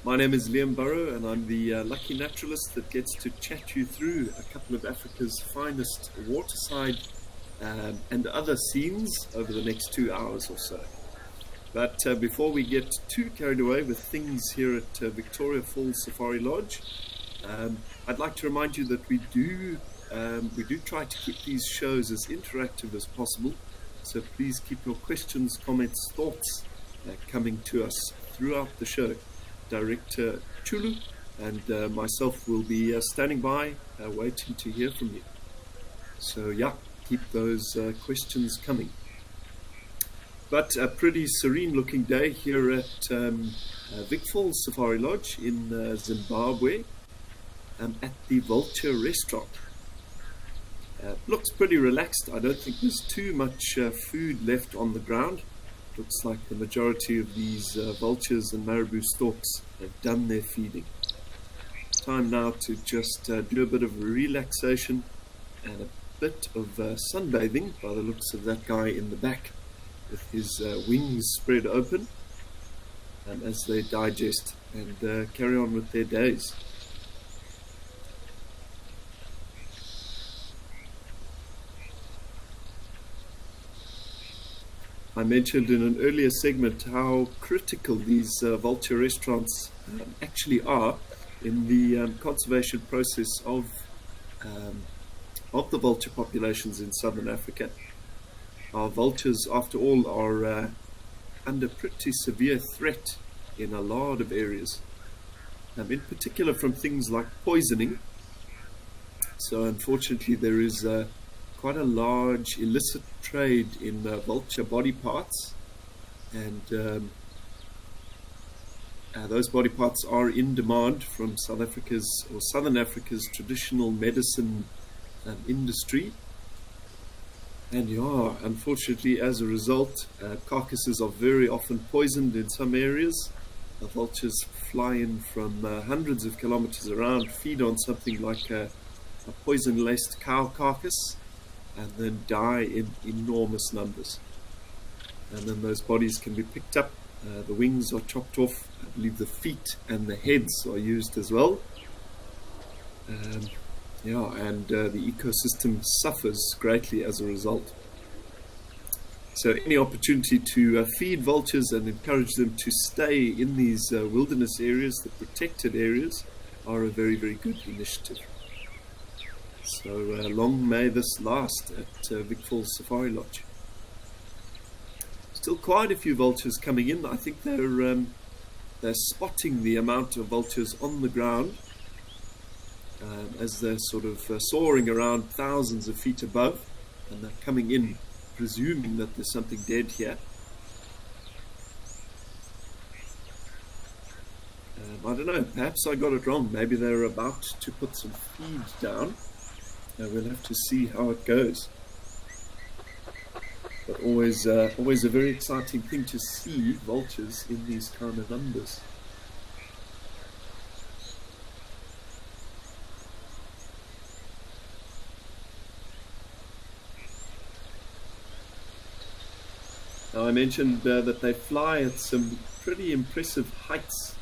My name is Liam Burrow, and I'm the lucky naturalist that gets to chat you through a couple of Africa's finest waterside and other scenes over the next 2 hours or so. But before we get too carried away with things here at Victoria Falls Safari Lodge, I'd like to remind you that we do try to keep these shows as interactive as possible. So please keep your questions, comments, thoughts coming to us throughout the show. Director Chulu and myself will be standing by, waiting to hear from you. So yeah, keep those questions coming. But a pretty serene looking day here at Vic Falls Safari Lodge in Zimbabwe, at the Vulture restaurant. Looks pretty relaxed. I don't think there's too much food left on the ground. Looks like the majority of these vultures and Marabou storks have done their feeding. Time now to just do a bit of relaxation and a bit of sunbathing by the looks of that guy in the back with his wings spread open as they digest and carry on with their days. I mentioned in an earlier segment how critical these vulture restaurants actually are in the conservation process of the vulture populations in southern Africa. Our vultures, after all, are under pretty severe threat in a lot of areas, in particular from things like poisoning. So unfortunately there is quite a large illicit trade in vulture body parts, and those body parts are in demand from South Africa's or Southern Africa's traditional medicine industry. And yeah, unfortunately, as a result, carcasses are very often poisoned in some areas. The vultures fly in from hundreds of kilometers around, feed on something like a poison-laced cow carcass, and then die in enormous numbers. And then those bodies can be picked up, the wings are chopped off, I believe the feet and the heads are used as well. And the ecosystem suffers greatly as a result. So any opportunity to feed vultures and encourage them to stay in these wilderness areas, the protected areas, are a very, very good initiative. So long may this last at Vic Falls Safari Lodge. Still quite a few vultures coming in. I think they're spotting the amount of vultures on the ground as they're sort of soaring around thousands of feet above, and they're coming in presuming that there's something dead here. I don't know, perhaps I got it wrong. Maybe they're about to put some feed down. We'll have to see how it goes. But always a very exciting thing to see vultures in these kind of numbers. Now I mentioned that they fly at some pretty impressive heights.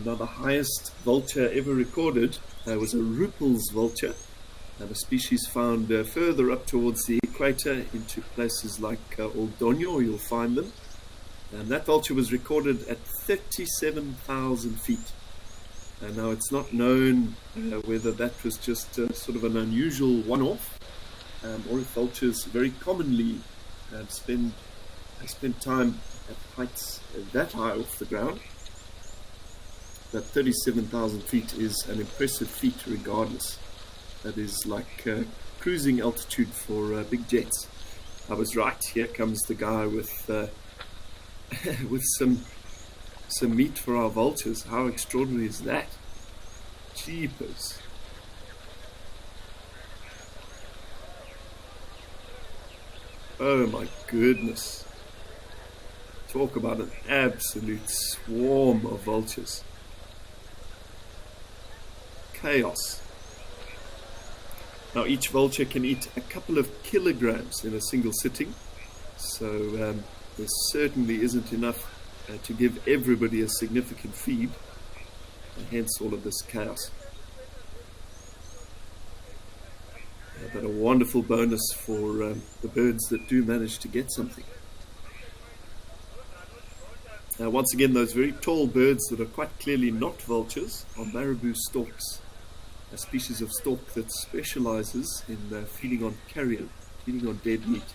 Now the highest vulture ever recorded was a Ruppel's vulture. A species found further up towards the equator into places like Oldonyo, you'll find them. And that vulture was recorded at 37,000 feet. And now it's not known whether that was just sort of an unusual one-off, or if vultures very commonly spend time at heights that high off the ground. But 37,000 feet is an impressive feat regardless. That is like cruising altitude for big jets. I was right. Here comes the guy with with some meat for our vultures. How extraordinary is that? Jeepers. Oh my goodness. Talk about an absolute swarm of vultures. Chaos. Now each vulture can eat a couple of kilograms in a single sitting, so there certainly isn't enough to give everybody a significant feed. hence all of this chaos. But a wonderful bonus for the birds that do manage to get something. Once again, those very tall birds that are quite clearly not vultures are Marabou storks, a species of stork that specializes in feeding on carrion, feeding on dead meat.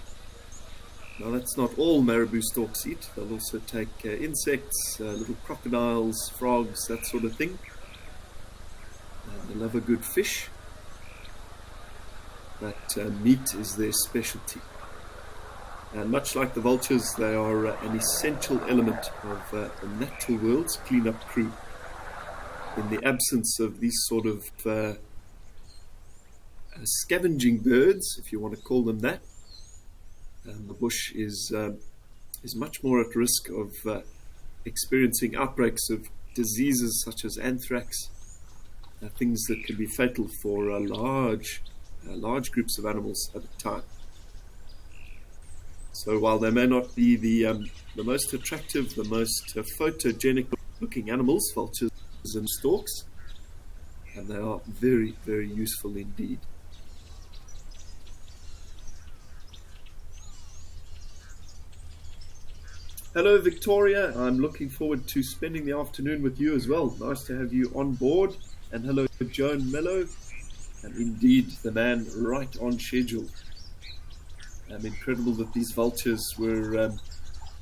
Now that's not all Marabou storks eat. They'll also take insects, little crocodiles, frogs, that sort of thing. They love a good fish, but meat is their specialty. And much like the vultures, they are an essential element of the natural world's cleanup crew. In the absence of these sort of scavenging birds, if you want to call them that, the bush is much more at risk of experiencing outbreaks of diseases such as anthrax, things that can be fatal for large groups of animals at a time. So while they may not be the most attractive, the most photogenic looking animals, vultures and storks, and they are very, very useful indeed. Hello Victoria, I'm looking forward to spending the afternoon with you as well. Nice to have you on board. And hello Joan Mello, and indeed the man right on schedule. Incredible that these vultures were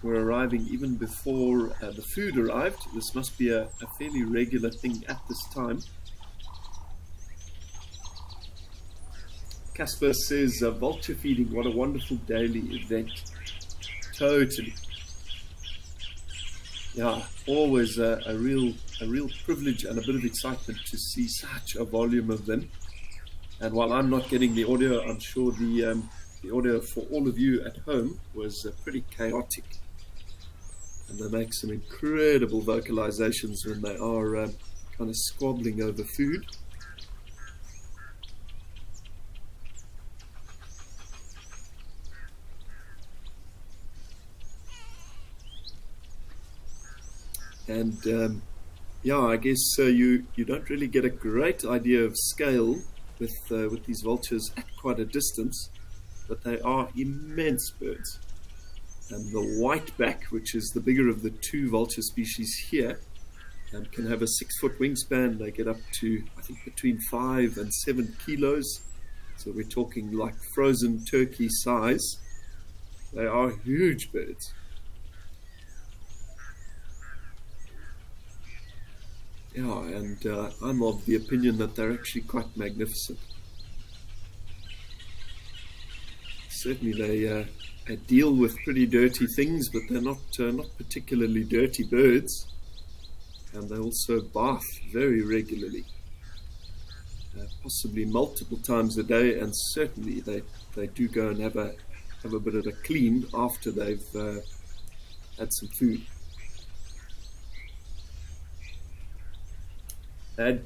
arriving even before the food arrived. This must be a fairly regular thing at this time. Casper says, vulture feeding, what a wonderful daily event. Totally. Yeah, always a real privilege and a bit of excitement to see such a volume of them. And while I'm not getting the audio, I'm sure the audio for all of you at home was pretty chaotic. And they make some incredible vocalizations when they are kind of squabbling over food. And yeah, I guess you don't really get a great idea of scale with these vultures at quite a distance, but they are immense birds. And the whiteback, which is the bigger of the two vulture species here, can have a 6-foot wingspan. They get up to, I think, between 5 and 7 kilos. So we're talking like frozen turkey size. They are huge birds. Yeah, and I'm of the opinion that they're actually quite magnificent. Certainly they deal with pretty dirty things, but they're not particularly dirty birds. And they also bath very regularly, possibly multiple times a day, and certainly they do go and have a bit of a clean after they've had some food.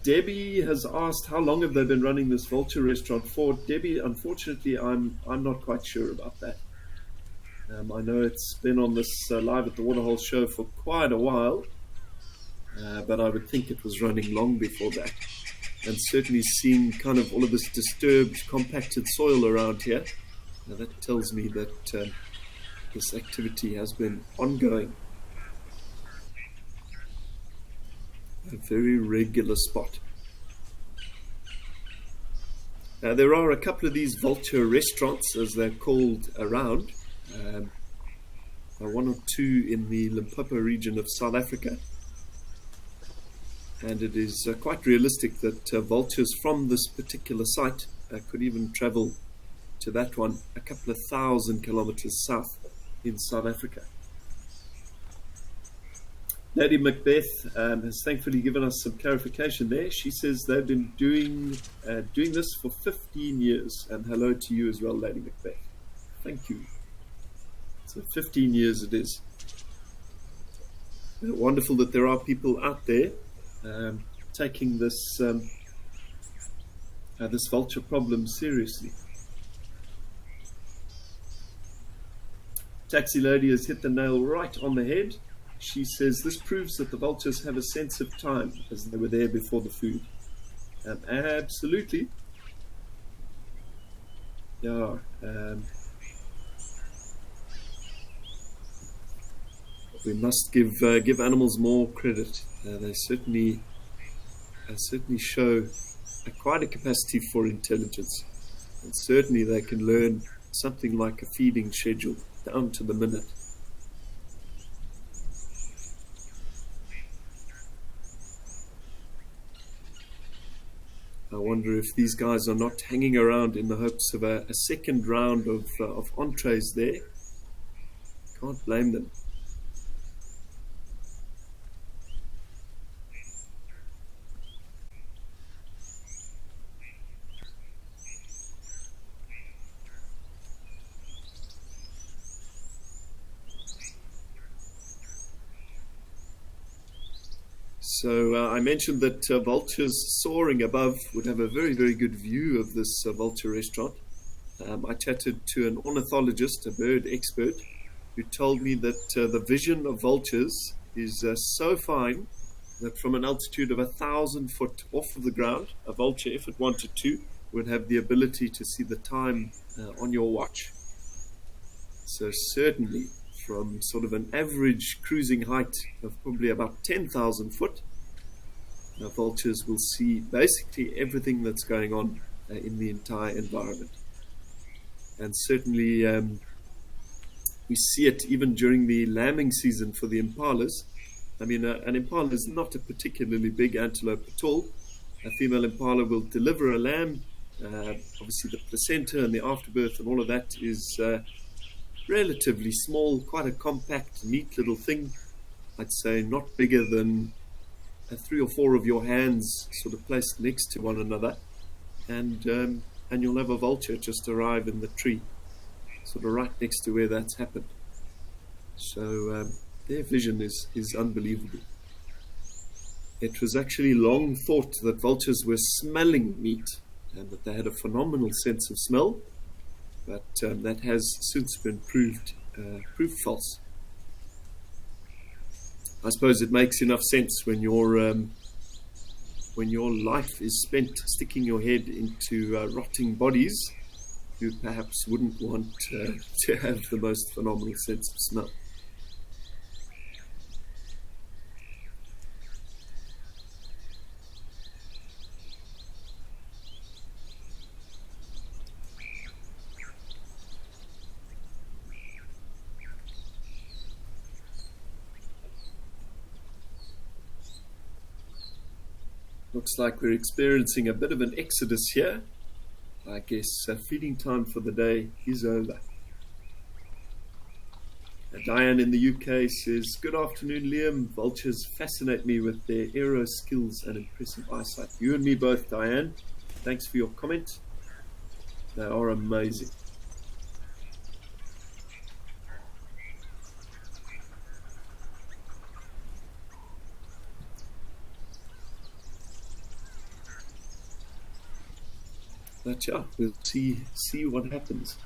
Debbie has asked, how long have they been running this vulture restaurant for? Debbie, unfortunately, I'm not quite sure about that. I know it's been on this Live at the Waterhole show for quite a while, but I would think it was running long before that. And certainly seeing kind of all of this disturbed, compacted soil around here, that tells me that this activity has been ongoing. A very regular spot. There are a couple of these vulture restaurants, as they're called, around. One or two in the Limpopo region of South Africa. And it is quite realistic that vultures from this particular site could even travel to that one a couple of 1,000 kilometers south in South Africa. Lady Macbeth has thankfully given us some clarification there. She says they've been doing this for 15 years. And hello to you as well, Lady Macbeth. Thank you. So 15 years it is. Wonderful that there are people out there taking this this vulture problem seriously. Taxi Lady has hit the nail right on the head. She says this proves that the vultures have a sense of time, as they were there before the food. Absolutely. Yeah. We must give animals more credit. They certainly show quite a capacity for intelligence, and certainly they can learn something like a feeding schedule down to the minute. I wonder if these guys are not hanging around in the hopes of a second round of entrees there. Can't blame them. So I mentioned that vultures soaring above would have a very, very good view of this vulture restaurant. I chatted to an ornithologist, a bird expert, who told me that the vision of vultures is so fine that from an altitude of 1,000 foot off of the ground, a vulture, if it wanted to, would have the ability to see the time on your watch. So certainly, from sort of an average cruising height of probably about 10,000 foot, vultures will see basically everything that's going on in the entire environment. And certainly we see it even during the lambing season for the impalas. I mean, an impala is not a particularly big antelope at all. A female impala will deliver a lamb. Obviously the placenta and the afterbirth and all of that is relatively small, quite a compact, neat little thing. I'd say not bigger than 3 or 4 of your hands sort of placed next to one another, and you'll have a vulture just arrive in the tree, sort of right next to where that's happened. So their vision is unbelievable. It was actually long thought that vultures were smelling meat and that they had a phenomenal sense of smell, but that has since been proved false. I suppose it makes enough sense when your life is spent sticking your head into rotting bodies. You perhaps wouldn't want to have the most phenomenal sense of smell. Looks like we're experiencing a bit of an exodus here. I guess feeding time for the day is over. Diane in the UK says, "Good afternoon, Liam. Vultures fascinate me with their aero skills and impressive eyesight." You and me both, Diane. Thanks for your comment. They are amazing. But yeah, we'll see what happens.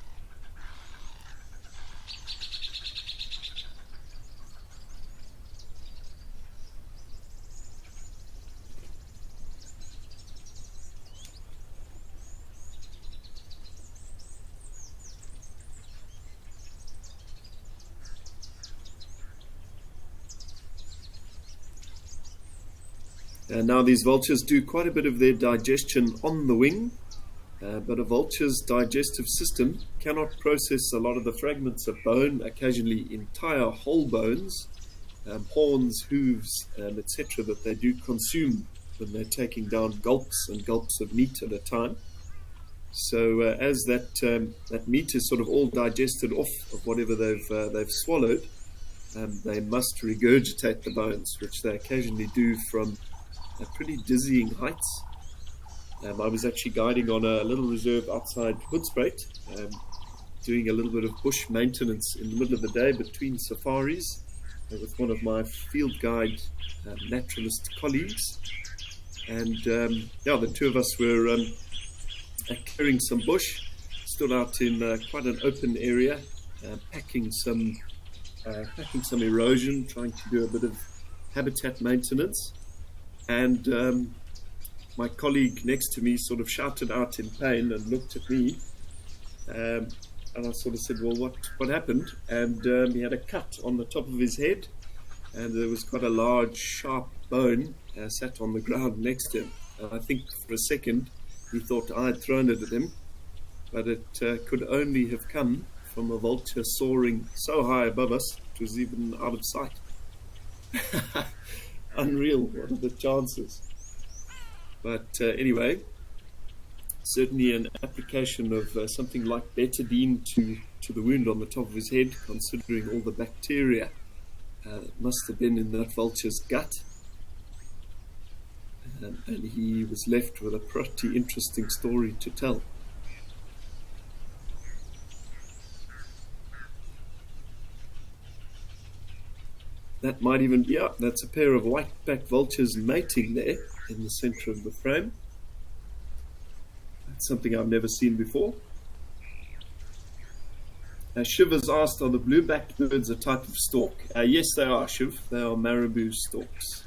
And now these vultures do quite a bit of their digestion on the wing. But a vulture's digestive system cannot process a lot of the fragments of bone, occasionally entire whole bones, horns, hooves, etc. that they do consume when they're taking down gulps and gulps of meat at a time. So as that meat is sort of all digested off of whatever they've swallowed, they must regurgitate the bones, which they occasionally do from pretty dizzying heights. I was actually guiding on a little reserve outside Hoedspruit, doing a little bit of bush maintenance in the middle of the day between safaris with one of my field guide naturalist colleagues. And the two of us were clearing some bush, stood out in quite an open area, packing some hacking some erosion, trying to do a bit of habitat maintenance. And my colleague next to me sort of shouted out in pain and looked at me. And I sort of said, well, what happened? And he had a cut on the top of his head, and there was quite a large, sharp bone sat on the ground next to him. And I think for a second he thought I had thrown it at him, but it could only have come from a vulture soaring so high above us it was even out of sight. Unreal, what are the chances? But anyway, certainly an application of something like betadine to the wound on the top of his head, considering all the bacteria must have been in that vulture's gut. And he was left with a pretty interesting story to tell. That might even be, yeah, that's a pair of white-backed vultures mating there in the center of the frame. That's something I've never seen before. Shiv has asked, are the blue-backed birds a type of stork? Yes, they are, Shiv. They are Marabou storks.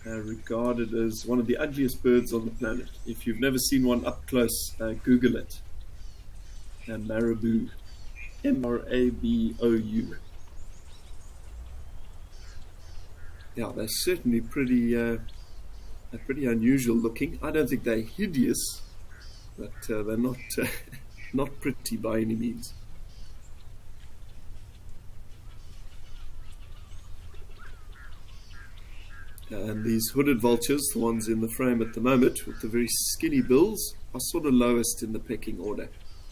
Regarded as one of the ugliest birds on the planet. If you've never seen one up close, Google it. Marabou. Marabou. Yeah, they're certainly pretty unusual looking. I don't think they're hideous, but they're not not pretty by any means. And these hooded vultures, the ones in the frame at the moment with the very skinny bills, are sort of lowest in the pecking order.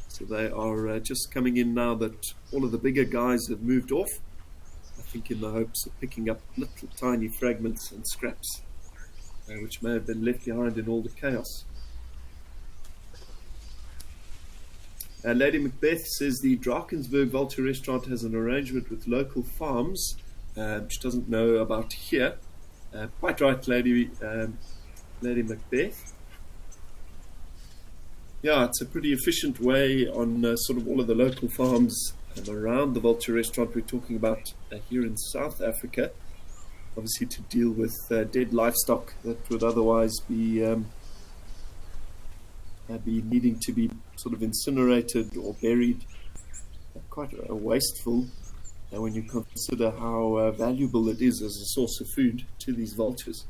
So they are just coming in now that all of the bigger guys have moved off, I think in the hopes of picking up little tiny fragments and scraps, which may have been left behind in all the chaos. Lady Macbeth says the Drakensberg Vulture restaurant has an arrangement with local farms, which doesn't know about here. Quite right, Lady Macbeth. Yeah, it's a pretty efficient way on sort of all of the local farms around the Vulture restaurant we're talking about here in South Africa. Obviously to deal with dead livestock that would otherwise be needing to be sort of incinerated or buried. Quite wasteful when you consider how valuable it is as a source of food to these vultures.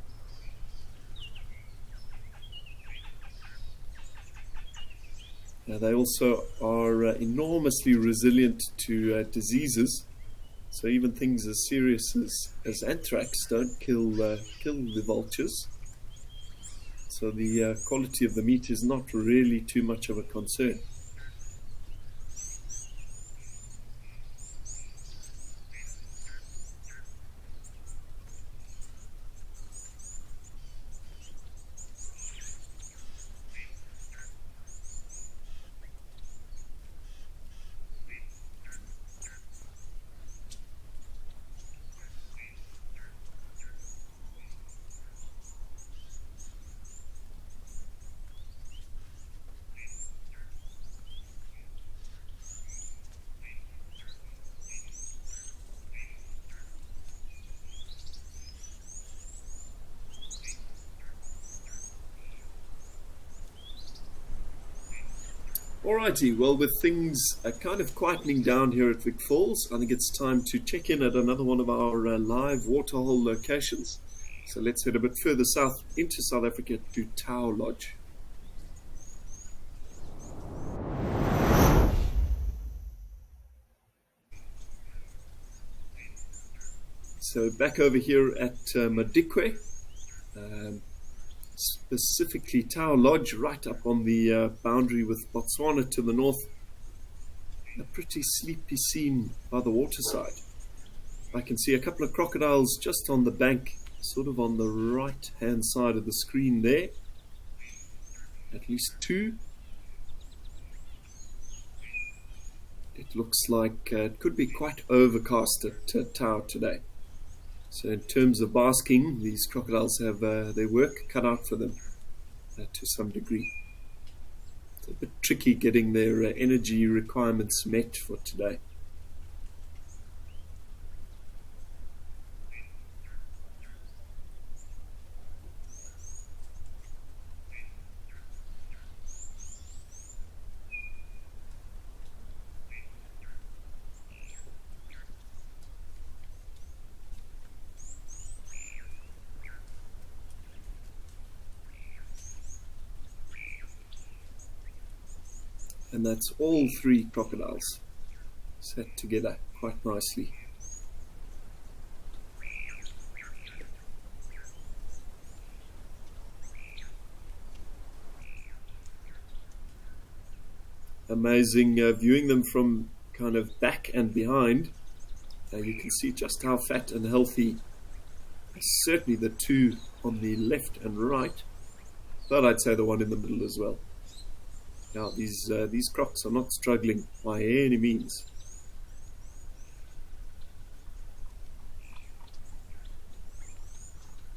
They also are enormously resilient to diseases, so even things as serious as anthrax don't kill the vultures. So the quality of the meat is not really too much of a concern. Alrighty, well, with things kind of quietening down here at Vic Falls, I think it's time to check in at another one of our live waterhole locations. So let's head a bit further south into South Africa to Tau Lodge. So back over here at Madikwe, specifically Tau Lodge, right up on the boundary with Botswana to the north. A pretty sleepy scene by the waterside. I can see a couple of crocodiles just on the bank, sort of on the right hand side of the screen there. At least two. It looks like it could be quite overcast at Tau today. So in terms of basking, these crocodiles have their work cut out for them to some degree. It's a bit tricky getting their energy requirements met for today. And that's all three crocodiles set together quite nicely. Amazing viewing them from kind of back and behind. You can see just how fat and healthy, certainly the two on the left and right, but I'd say the one in the middle as well. Now these crocs are not struggling by any means.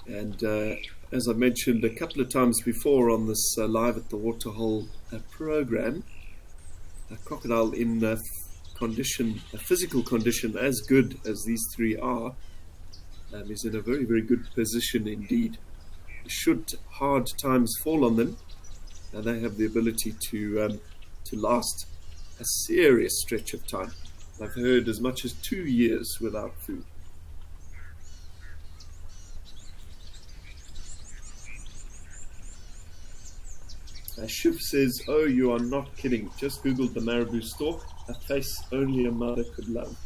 And as I mentioned a couple of times before on this Live at the Waterhole program, a crocodile in a physical condition as good as these three are, is in a very, very good position indeed. Should hard times fall on them, they have the ability to last a serious stretch of time. I've heard as much as 2 years without food. Shiv says, "Oh, you are not kidding. Just googled the Marabou stork. A face only a mother could love."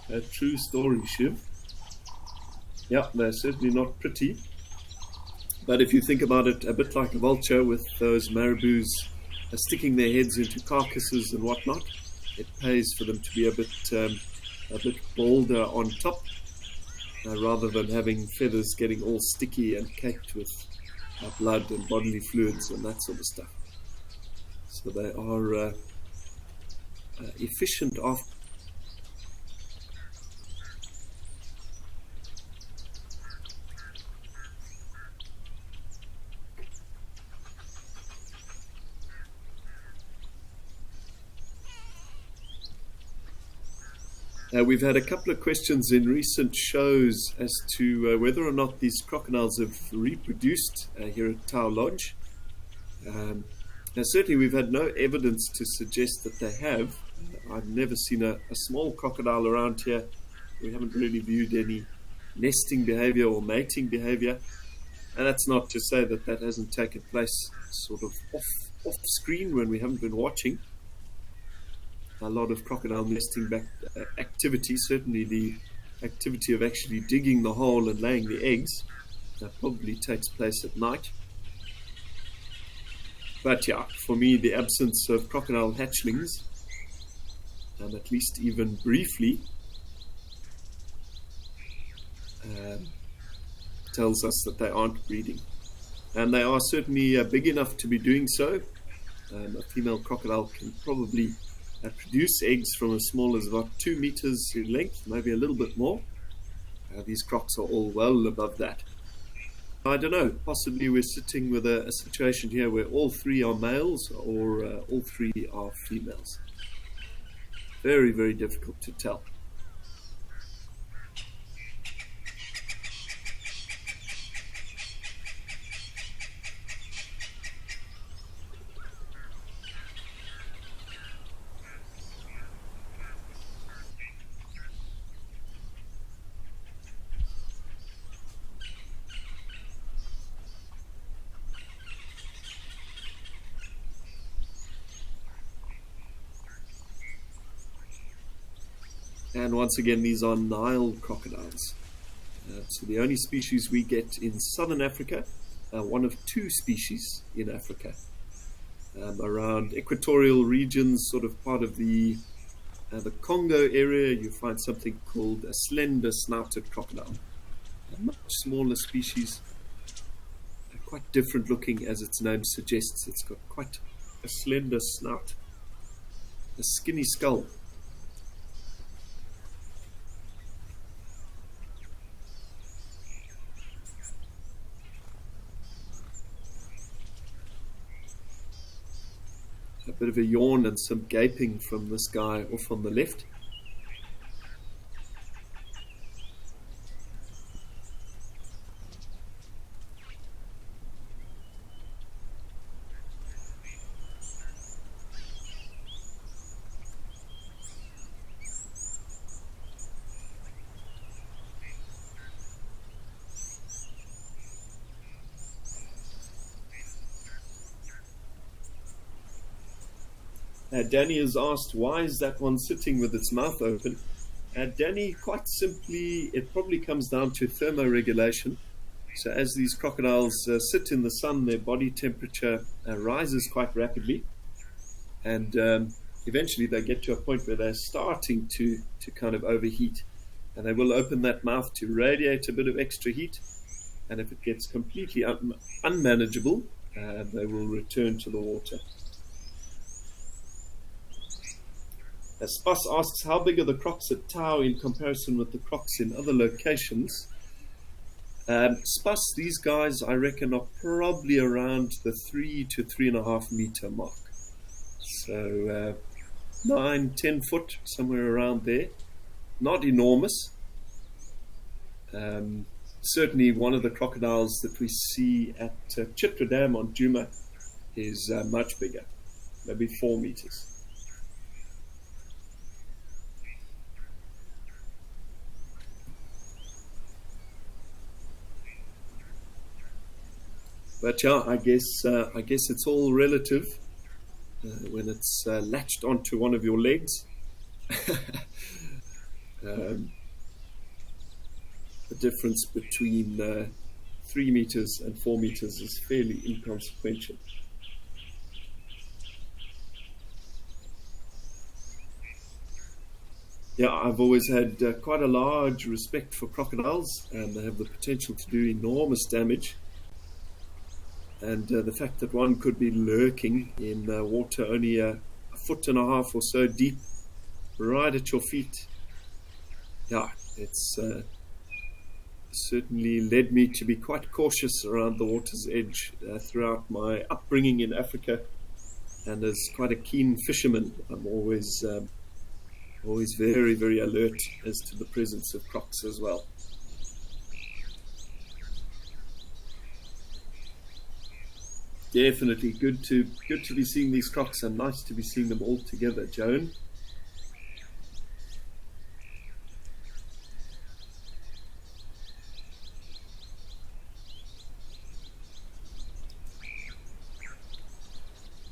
A true story, Shiv. Yeah, they're certainly not pretty. But if you think about it, a bit like a vulture with those marabous sticking their heads into carcasses and whatnot, it pays for them to be a bit bolder on top, rather than having feathers getting all sticky and caked with blood and bodily fluids and that sort of stuff. So they are efficient after. We've had a couple of questions in recent shows as to whether or not these crocodiles have reproduced here at Tau Lodge. Now certainly we've had no evidence to suggest that they have. I've never seen a small crocodile around here. We haven't really viewed any nesting behavior or mating behavior. And that's not to say that that hasn't taken place sort of off screen when we haven't been watching. A lot of crocodile nesting activity, certainly the activity of actually digging the hole and laying the eggs, probably takes place at night. But yeah, for me, the absence of crocodile hatchlings, and at least even briefly, tells us that they aren't breeding. And they are certainly big enough to be doing so. A female crocodile can probably produce eggs from as small as about 2 meters in length, maybe a little bit more. These crocs are all well above that. I don't know, possibly we're sitting with a situation here where all three are males or all three are females. Very, very difficult to tell. And once again, these are Nile crocodiles. So the only species we get in southern Africa, one of 2 species in Africa. Around equatorial regions, sort of part of the Congo area, you find something called a slender snouted crocodile. A much smaller species, quite different looking as its name suggests. It's got quite a slender snout, a skinny skull. A bit of a yawn and some gaping from this guy off on the left. Danny has asked, why is that one sitting with its mouth open? Danny, quite simply, it probably comes down to thermoregulation. So as these crocodiles sit in the sun, their body temperature rises quite rapidly, and eventually they get to a point where they're starting to kind of overheat, and they will open that mouth to radiate a bit of extra heat, and if it gets completely unmanageable, they will return to the water. Spas asks, how big are the crocs at Tau in comparison with the crocs in other locations? Spas, these guys I reckon are probably around the 3 to 3.5 meter mark. So 9-10 foot, somewhere around there. Not enormous. Certainly one of the crocodiles that we see at Chitra Dam on Juma is much bigger, maybe 4 meters. But yeah, I guess it's all relative when it's latched onto one of your legs. The difference between 3 meters and 4 meters is fairly inconsequential. Yeah, I've always had quite a large respect for crocodiles, and they have the potential to do enormous damage. And the fact that one could be lurking in water only a 1.5 foot or so deep, right at your feet, yeah, it's certainly led me to be quite cautious around the water's edge throughout my upbringing in Africa. And as quite a keen fisherman, I'm always very, very alert as to the presence of crocs as well. Definitely good to be seeing these crocs, and nice to be seeing them all together, Joan.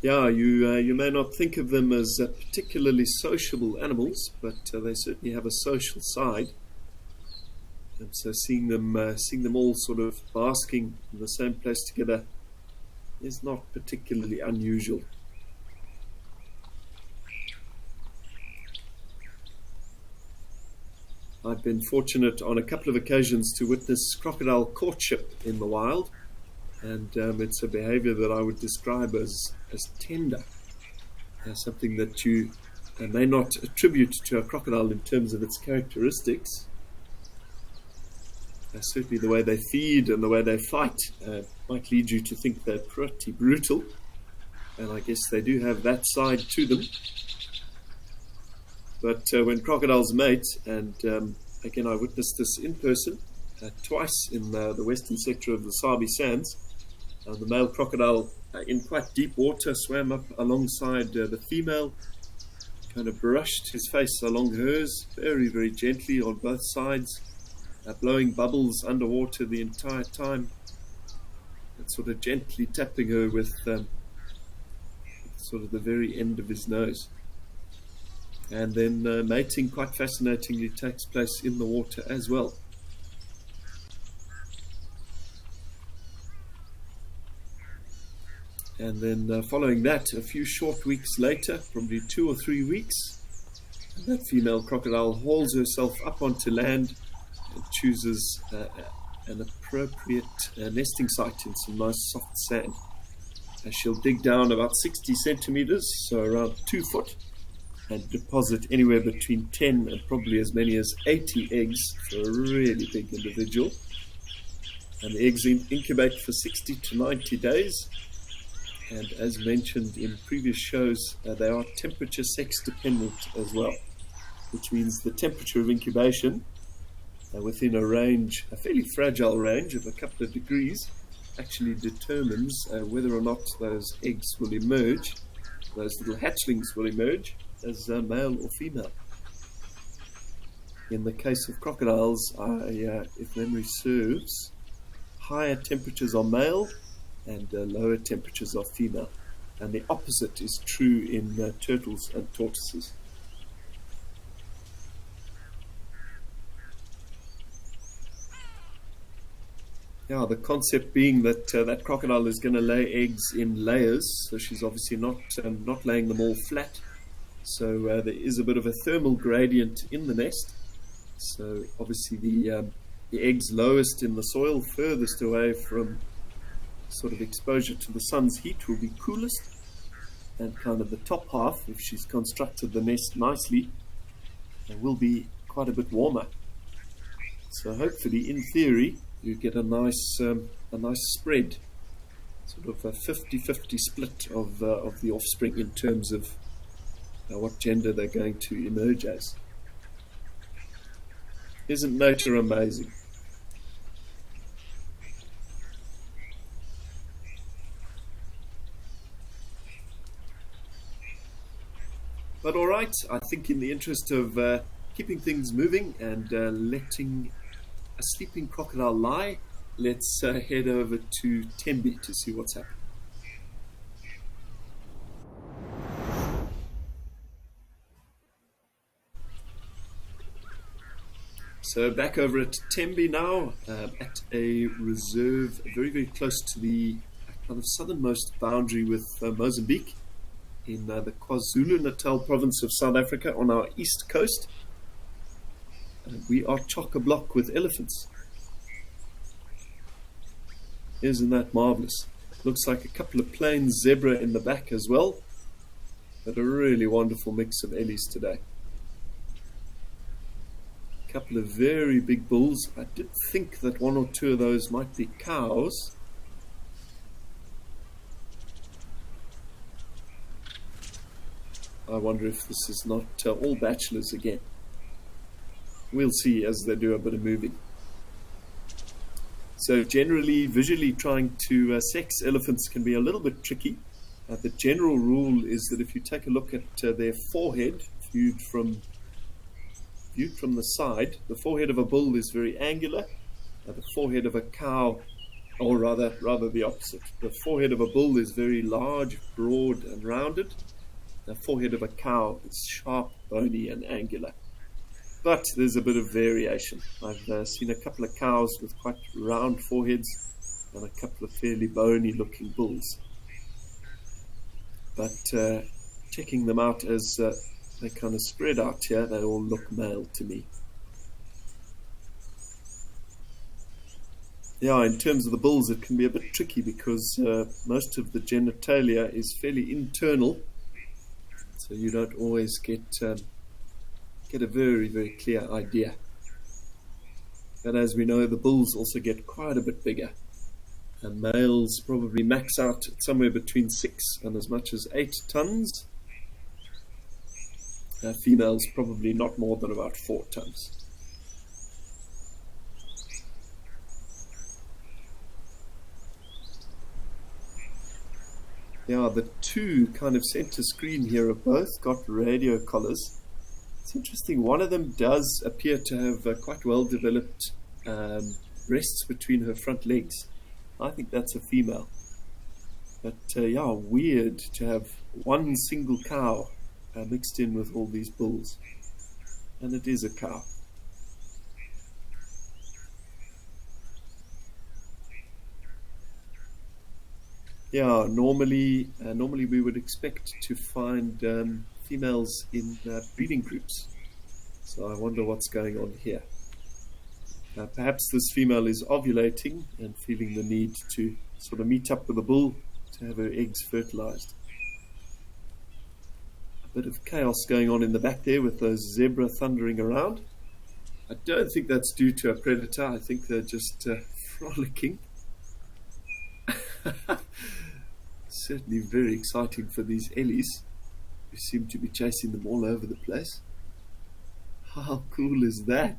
Yeah, you may not think of them as particularly sociable animals, but they certainly have a social side. And so seeing them all sort of basking in the same place together is not particularly unusual. I've been fortunate on a couple of occasions to witness crocodile courtship in the wild, and it's a behavior that I would describe as tender, something that you may not attribute to a crocodile in terms of its characteristics. Certainly the way they feed and the way they fight might lead you to think they're pretty brutal, and I guess they do have that side to them. But when crocodiles mate, and again I witnessed this in person twice in the western sector of the Sabi Sands, the male crocodile in quite deep water swam up alongside the female, kind of brushed his face along hers very, very gently on both sides, blowing bubbles underwater the entire time, and sort of gently tapping her with sort of the very end of his nose. And then mating, quite fascinatingly, takes place in the water as well. And then following that, a few short weeks later, probably 2 or 3 weeks, that female crocodile hauls herself up onto land and chooses an appropriate nesting site in some nice soft sand. She'll dig down about 60 centimeters, so around 2 foot, and deposit anywhere between 10 and probably as many as 80 eggs for a really big individual. And the eggs incubate for 60 to 90 days. And as mentioned in previous shows, they are temperature sex dependent as well, which means the temperature of incubation within a fairly fragile range of a couple of degrees, actually determines whether or not those eggs will emerge, those little hatchlings will emerge as male or female. In the case of crocodiles, if memory serves, higher temperatures are male and lower temperatures are female. and the opposite is true in turtles and tortoises. Yeah, the concept being that that crocodile is going to lay eggs in layers, so she's obviously not laying them all flat. So there is a bit of a thermal gradient in the nest. So obviously the eggs lowest in the soil, furthest away from sort of exposure to the sun's heat, will be coolest, and kind of the top half, if she's constructed the nest nicely, will be quite a bit warmer. So hopefully, in theory, you get a nice spread, sort of a 50-50 split of the offspring in terms of what gender they're going to emerge as. Isn't nature amazing? But all right, I think in the interest of keeping things moving and letting a sleeping crocodile lie, let's head over to Tembe to see what's happening. So back over at Tembe now, at a reserve very, very close to the kind of southernmost boundary with Mozambique in the KwaZulu-Natal province of South Africa on our east coast. We are chock-a-block with elephants. Isn't that marvelous? Looks like a couple of plain zebra in the back as well, but a really wonderful mix of ellies today. A couple of very big bulls. I did think that one or two of those might be cows. I wonder if this is not all bachelors again. We'll see as they do a bit of moving. So generally, visually trying to sex elephants can be a little bit tricky. The general rule is that if you take a look at their forehead, viewed from the side, the forehead of a bull is very angular. The forehead of a cow, or rather the opposite. The forehead of a bull is very large, broad, and rounded. The forehead of a cow is sharp, bony, and angular. But there's a bit of variation. I've seen a couple of cows with quite round foreheads and a couple of fairly bony looking bulls. But checking them out as they kind of spread out here, they all look male to me. Yeah, in terms of the bulls, it can be a bit tricky because most of the genitalia is fairly internal, so you don't always get a very, very clear idea. But as we know, the bulls also get quite a bit bigger. And males probably max out at somewhere between 6 and as much as 8 tons. Females probably not more than about 4 tons. Yeah, the two kind of center screen here have both got radio collars. It's interesting, one of them does appear to have quite well developed breasts between her front legs. I think that's a female. But yeah, weird to have one single cow mixed in with all these bulls. And it is a cow. Yeah, normally we would expect to find females in breeding groups. So I wonder what's going on here. Perhaps this female is ovulating and feeling the need to sort of meet up with a bull to have her eggs fertilized. A bit of chaos going on in the back there with those zebra thundering around. I don't think that's due to a predator. I think they're just frolicking. Certainly very exciting for these ellies, who seem to be chasing them all over the place. How cool is that?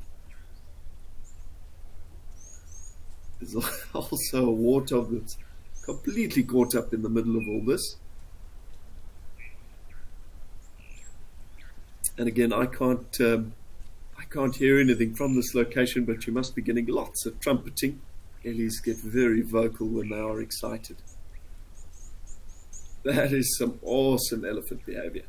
There's also a warthog that's completely caught up in the middle of all this. And again, I can't hear anything from this location, but you must be getting lots of trumpeting. Ellies get very vocal when they are excited. That is some awesome elephant behavior.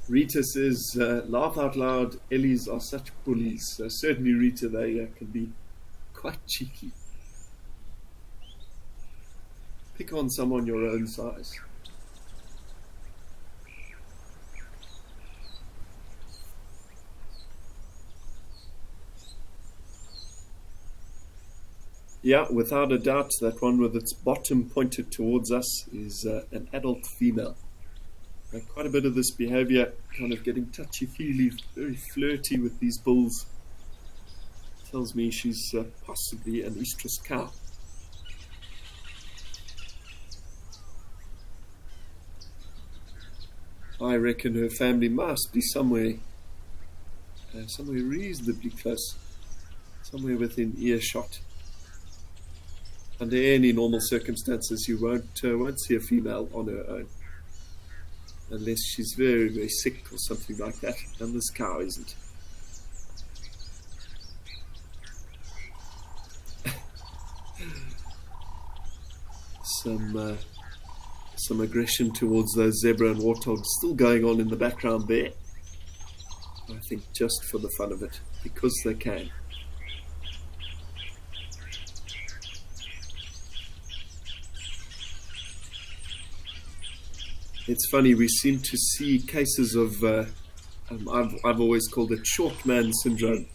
Rita says, laugh out loud, Ellies are such bullies. Certainly, Rita, they can be quite cheeky. Pick on someone your own size. Yeah, without a doubt, that one with its bottom pointed towards us is an adult female. Quite a bit of this behavior, kind of getting touchy-feely, very flirty with these bulls. Tells me she's possibly an estrus cow. I reckon her family must be somewhere reasonably close, somewhere within earshot. Under any normal circumstances, you won't see a female on her own, unless she's very, very sick or something like that, and this cow isn't. Some aggression towards those zebra and warthogs still going on in the background there. I think just for the fun of it, because they can. It's funny, we seem to see cases of, I've always called it short man syndrome,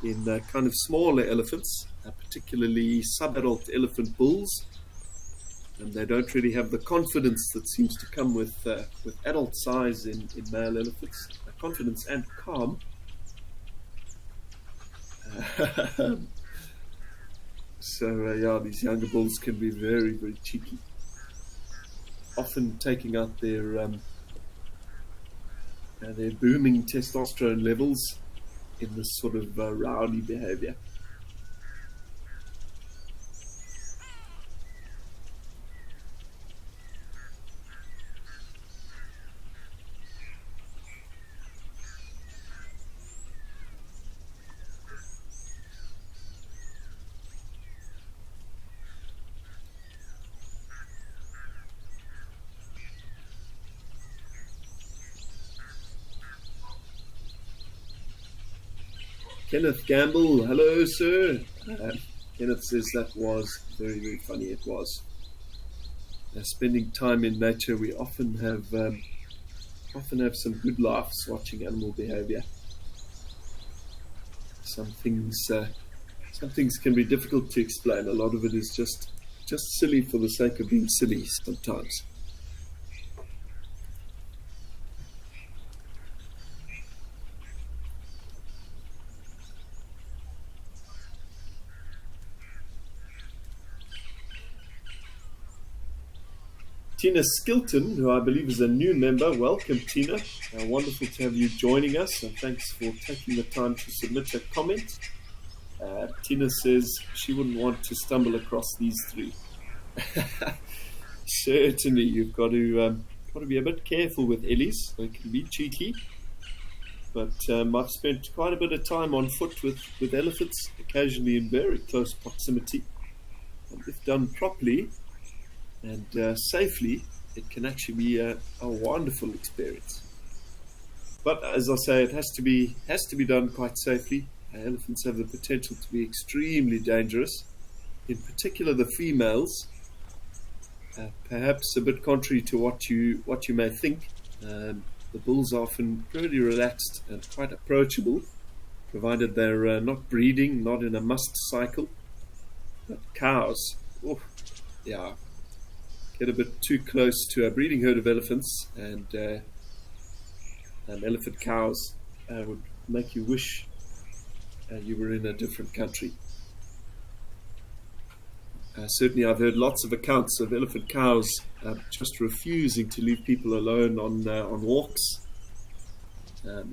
in kind of smaller elephants, particularly sub-adult elephant bulls, and they don't really have the confidence that seems to come with adult size in male elephants, confidence and calm. So these younger bulls can be very, very cheeky, often taking out their booming testosterone levels in this sort of rowdy behavior. Kenneth Gamble, hello sir. Kenneth says that was very, very funny. It was. Spending time in nature, we often have some good laughs watching animal behavior. Some things can be difficult to explain. A lot of it is just silly for the sake of being silly sometimes. Tina Skilton, who I believe is a new member. Welcome, Tina. Wonderful to have you joining us, and thanks for taking the time to submit a comment. Tina says she wouldn't want to stumble across these three. Certainly, you've got to be a bit careful with ellies. They can be cheeky. But I've spent quite a bit of time on foot with elephants, occasionally in very close proximity. And if done properly and safely, it can actually be a wonderful experience. But as I say, it has to be done quite safely. Elephants have the potential to be extremely dangerous, in particular the females. Perhaps a bit contrary to what you may think, the bulls are often pretty relaxed and quite approachable, provided they're not breeding, not in a must cycle. But cows, get a bit too close to a breeding herd of elephants, and elephant cows would make you wish you were in a different country. Certainly, I've heard lots of accounts of elephant cows just refusing to leave people alone on walks,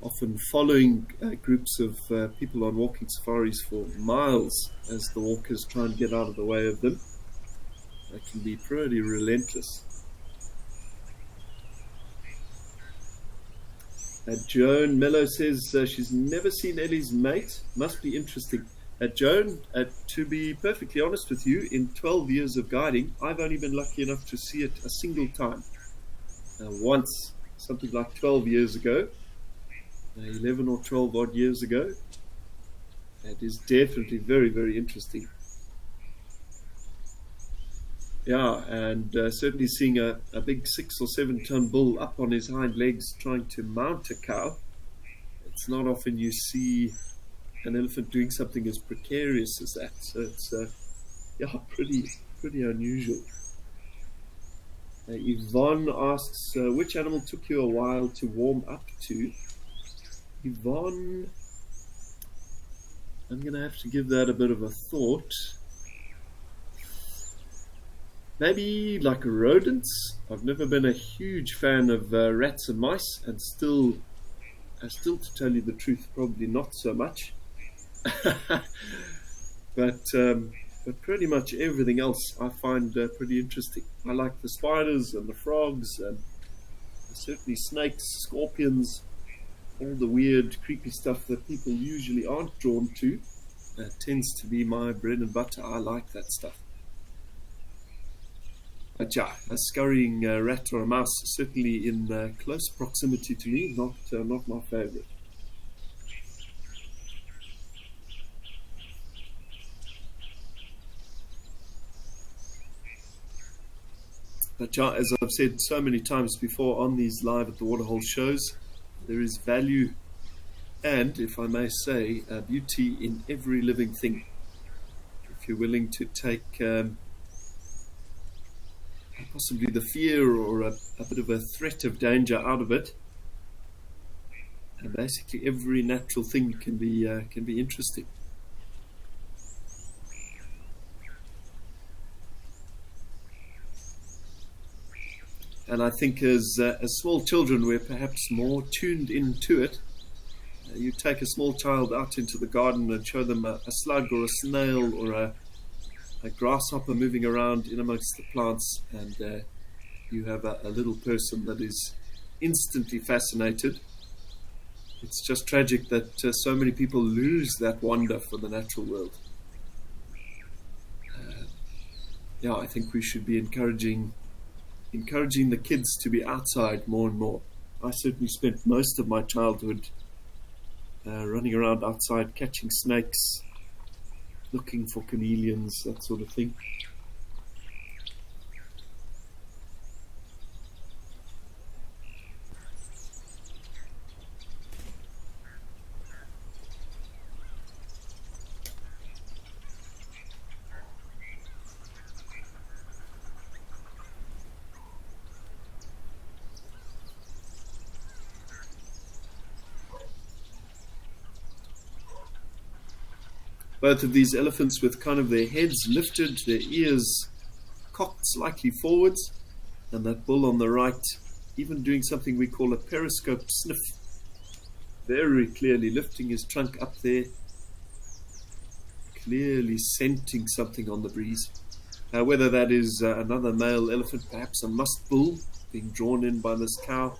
often following groups of people on walking safaris for miles as the walkers try and get out of the way of them. They can be pretty relentless. Joan Mello says she's never seen Ellie's mate. Must be interesting. Joan, to be perfectly honest with you, in 12 years of guiding, I've only been lucky enough to see it a single time. Once, something like 12 years ago, 11 or 12 odd years ago. It is definitely very, very interesting. Yeah, and certainly seeing a big 6 or 7 ton bull up on his hind legs trying to mount a cow. It's not often you see an elephant doing something as precarious as that. So it's pretty unusual. Yvonne asks, which animal took you a while to warm up to? Yvonne, I'm going to have to give that a bit of a thought. Maybe like rodents. I've never been a huge fan of rats and mice, and still to tell you the truth, probably not so much. but pretty much everything else I find pretty interesting. I like the spiders and the frogs, and certainly snakes, scorpions, all the weird, creepy stuff that people usually aren't drawn to. Tends to be my bread and butter. I like that stuff. But yeah, a scurrying rat or a mouse, certainly in close proximity to me, not my favorite. But yeah, as I've said so many times before on these live at the Waterhole shows, there is value and, if I may say, beauty in every living thing. If you're willing to take possibly the fear or a bit of a threat of danger out of it, and basically every natural thing can be interesting. And I think as small children, we're perhaps more tuned into it. You take a small child out into the garden and show them a slug or a snail or a grasshopper moving around in amongst the plants, and you have a little person that is instantly fascinated. It's just tragic that so many people lose that wonder for the natural world. I think we should be encouraging the kids to be outside more and more. I certainly spent most of my childhood running around outside, catching snakes, looking for chameleons, that sort of thing. Both of these elephants with kind of their heads lifted, their ears cocked slightly forwards, and that bull on the right even doing something we call a periscope sniff, very clearly lifting his trunk up there, clearly scenting something on the breeze. Whether that is another male elephant, perhaps a musk bull being drawn in by this cow,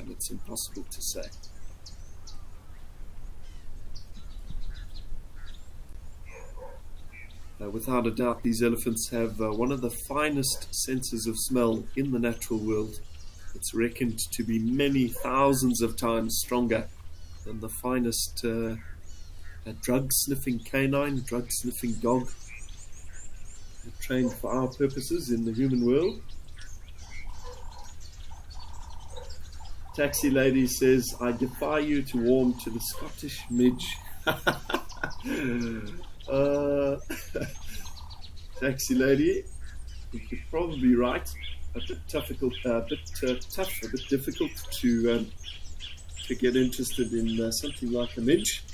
it's impossible to say. Without a doubt, these elephants have one of the finest senses of smell in the natural world. It's reckoned to be many thousands of times stronger than the finest drug-sniffing canine, drug-sniffing dog, trained for our purposes in the human world. Taxi lady says, I defy you to warm to the Scottish midge. Taxi lady, you're probably right. A bit tough, a bit difficult to get interested in something like a midge.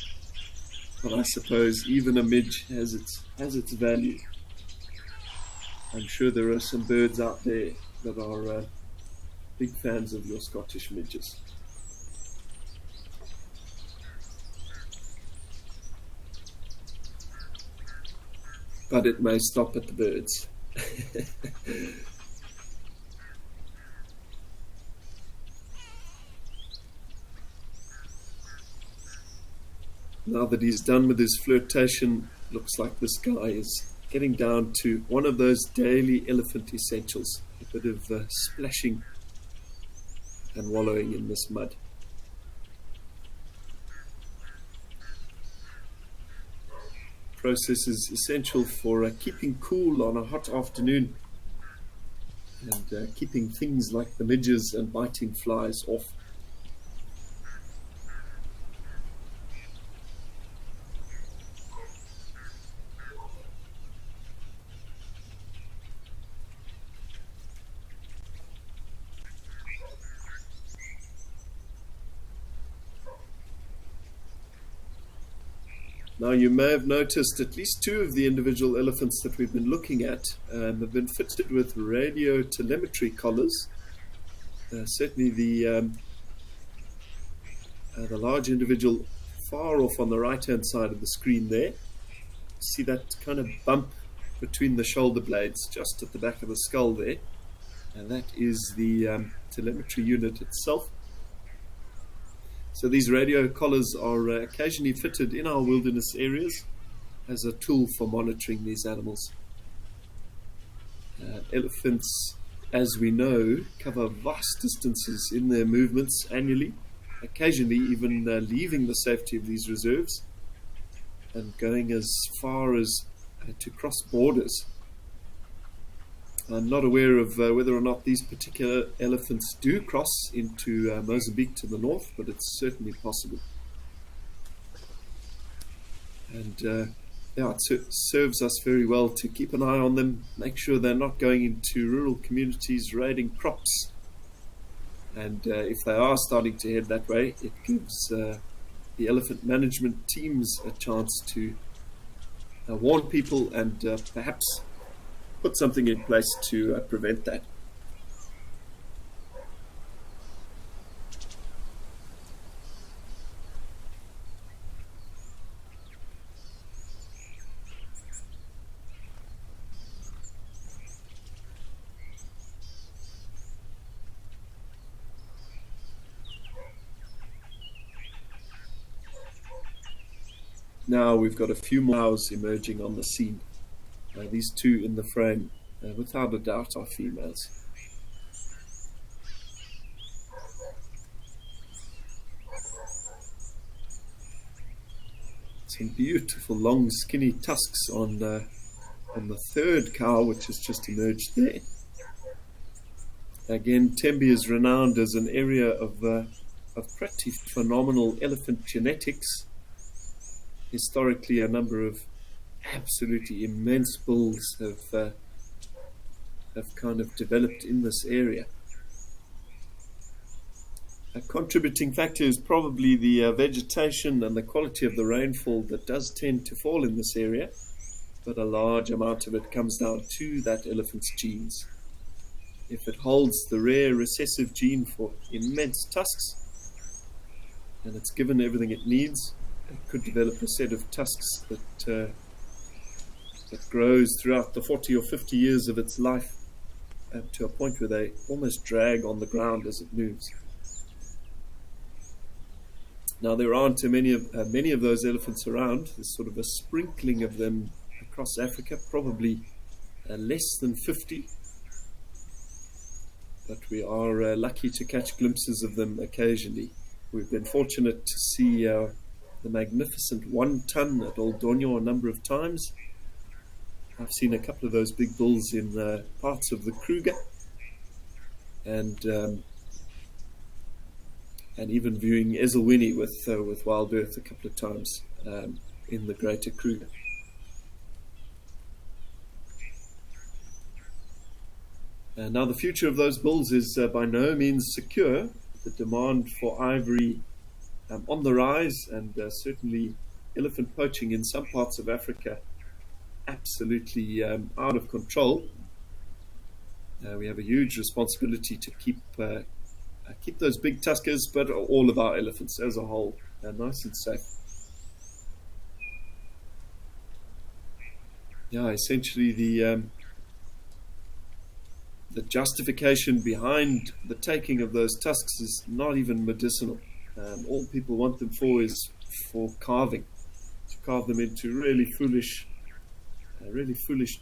But I suppose even a midge has its value. I'm sure there are some birds out there that are big fans of your Scottish midges. But it may stop at the birds. Now that he's done with his flirtation, looks like this guy is getting down to one of those daily elephant essentials, a bit of splashing and wallowing in this mud. Process is essential for keeping cool on a hot afternoon and keeping things like the midges and biting flies off. Now, you may have noticed at least two of the individual elephants that we've been looking at have been fitted with radio telemetry collars. Certainly the large individual far off on the right-hand side of the screen there. See that kind of bump between the shoulder blades just at the back of the skull there. And that is the telemetry unit itself. So these radio collars are occasionally fitted in our wilderness areas as a tool for monitoring these animals. Elephants, as we know, cover vast distances in their movements annually, occasionally even leaving the safety of these reserves and going as far as to cross borders. I'm not aware of whether or not these particular elephants do cross into Mozambique to the north, but it's certainly possible. And yeah, it serves us very well to keep an eye on them, make sure they're not going into rural communities raiding crops. And if they are starting to head that way, it gives the elephant management teams a chance to warn people and perhaps put something in place to prevent that. Now we've got a few more cows emerging on the scene. These two in the frame, without a doubt, are females. Some beautiful long skinny tusks on the third cow, which has just emerged there. Again, Tembe is renowned as an area of pretty phenomenal elephant genetics. Historically, a number of absolutely immense bulls have kind of developed in this area. A contributing factor is probably the vegetation and the quality of the rainfall that does tend to fall in this area, but a large amount of it comes down to that elephant's genes. If it holds the rare recessive gene for immense tusks, and it's given everything it needs, it could develop a set of tusks that grows throughout the 40 or 50 years of its life to a point where they almost drag on the ground as it moves. Now, there aren't many of those elephants around. There's sort of a sprinkling of them across Africa, probably less than 50. But we are lucky to catch glimpses of them occasionally. We've been fortunate to see the magnificent 1 ton at Old Donyo a number of times. I've seen a couple of those big bulls in parts of the Kruger, and even viewing Ezulwini with WildEarth a couple of times in the Greater Kruger. Now, the future of those bulls is by no means secure. The demand for ivory on the rise, and certainly elephant poaching in some parts of Africa absolutely out of control. We have a huge responsibility to keep those big tuskers, but all of our elephants as a whole, nice and safe. Yeah, essentially the justification behind the taking of those tusks is not even medicinal. All people want them for is for carving. to carve them into really foolish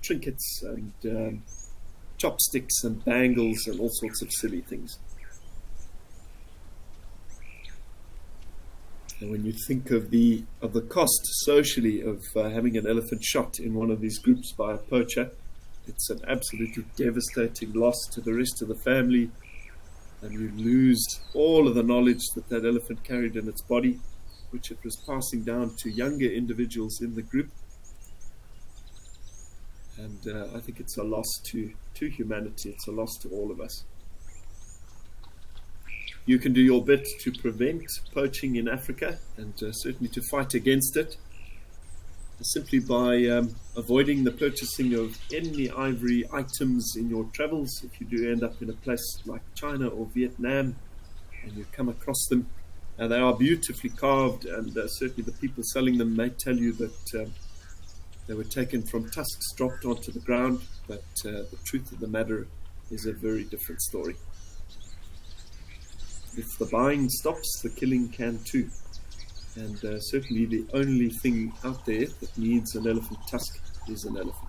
trinkets and chopsticks and bangles and all sorts of silly things. And when you think of the cost socially of having an elephant shot in one of these groups by a poacher, it's an absolutely devastating loss to the rest of the family, and you lose all of the knowledge that that elephant carried in its body, which it was passing down to younger individuals in the group. And I think it's a loss to humanity. It's a loss to all of us. You can do your bit to prevent poaching in Africa, and certainly to fight against it, simply by avoiding the purchasing of any ivory items in your travels. If you do end up in a place like China or Vietnam and you come across them, they are beautifully carved, and certainly the people selling them may tell you that they were taken from tusks dropped onto the ground, but the truth of the matter is a very different story. If the buying stops, the killing can too. And certainly the only thing out there that needs an elephant tusk is an elephant.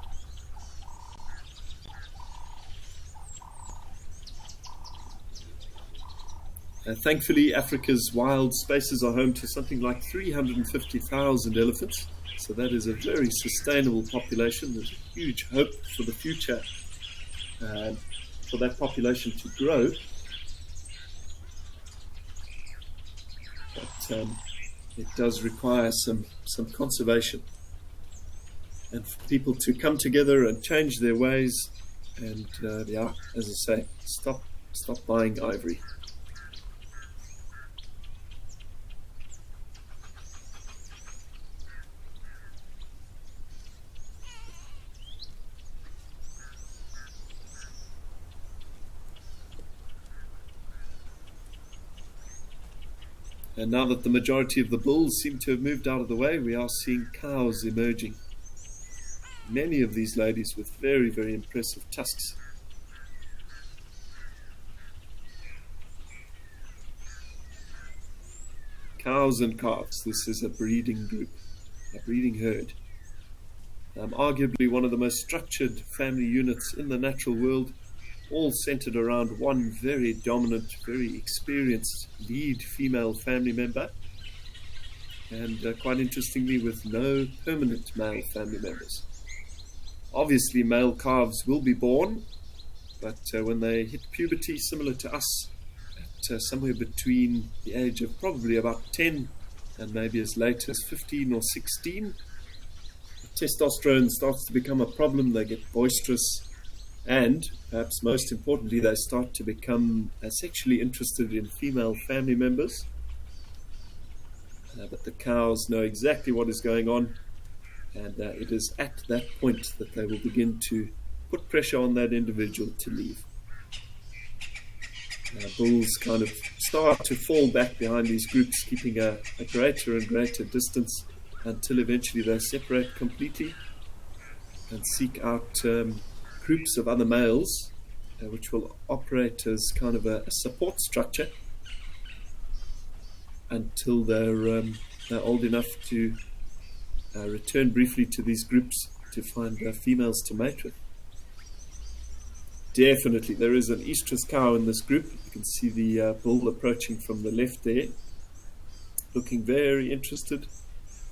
Thankfully, Africa's wild spaces are home to something like 350,000 elephants. So that is a very sustainable population. There's a huge hope for the future for that population to grow. But it does require some conservation, and for people to come together and change their ways, and as I say, stop buying ivory. And now that the majority of the bulls seem to have moved out of the way, we are seeing cows emerging. Many of these ladies with very, very impressive tusks. Cows and calves. This is a breeding group, a breeding herd. Arguably one of the most structured family units in the natural world, all centered around one very dominant, very experienced lead female family member, and quite interestingly with no permanent male family members. Obviously male calves will be born, but when they hit puberty, similar to us, at somewhere between the age of probably about 10 and maybe as late as 15 or 16, testosterone starts to become a problem. They get boisterous, and perhaps most importantly, they start to become sexually interested in female family members. But the cows know exactly what is going on, and it is at that point that they will begin to put pressure on that individual to leave. Bulls kind of start to fall back behind these groups, keeping a greater and greater distance until eventually they separate completely and seek out groups of other males, which will operate as kind of a support structure until they're old enough to return briefly to these groups to find females to mate with. Definitely, there is an estrus cow in this group. You can see the bull approaching from the left there, looking very interested,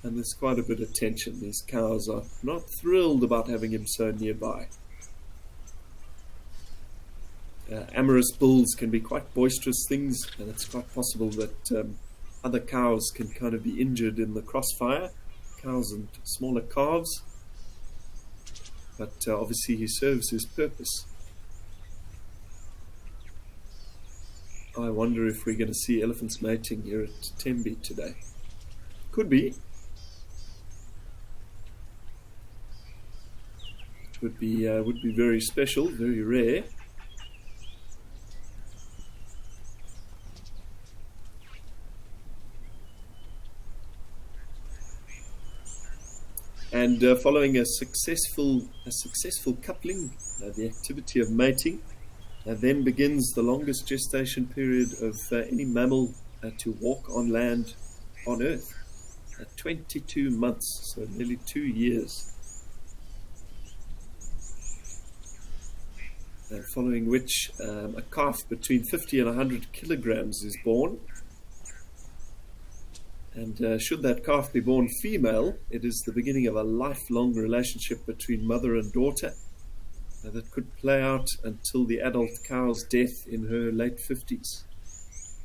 and there's quite a bit of tension. These cows are not thrilled about having him so nearby. Amorous bulls can be quite boisterous things, and it's quite possible that other cows can kind of be injured in the crossfire, cows and smaller calves, but obviously he serves his purpose. I wonder if we're going to see elephants mating here at Tembe today. Could be. It would be very special, very rare. And following a successful coupling, the activity of mating, then begins the longest gestation period of any mammal to walk on land on Earth. 22 months, so nearly 2 years. And following which a calf between 50 and 100 kilograms is born. And should that calf be born female, it is the beginning of a lifelong relationship between mother and daughter that could play out until the adult cow's death in her late 50s.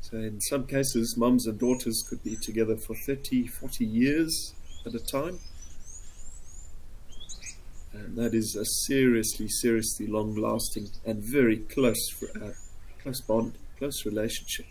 So in some cases, mums and daughters could be together for 30, 40 years at a time. And that is a seriously, seriously long-lasting and very close bond, close relationship.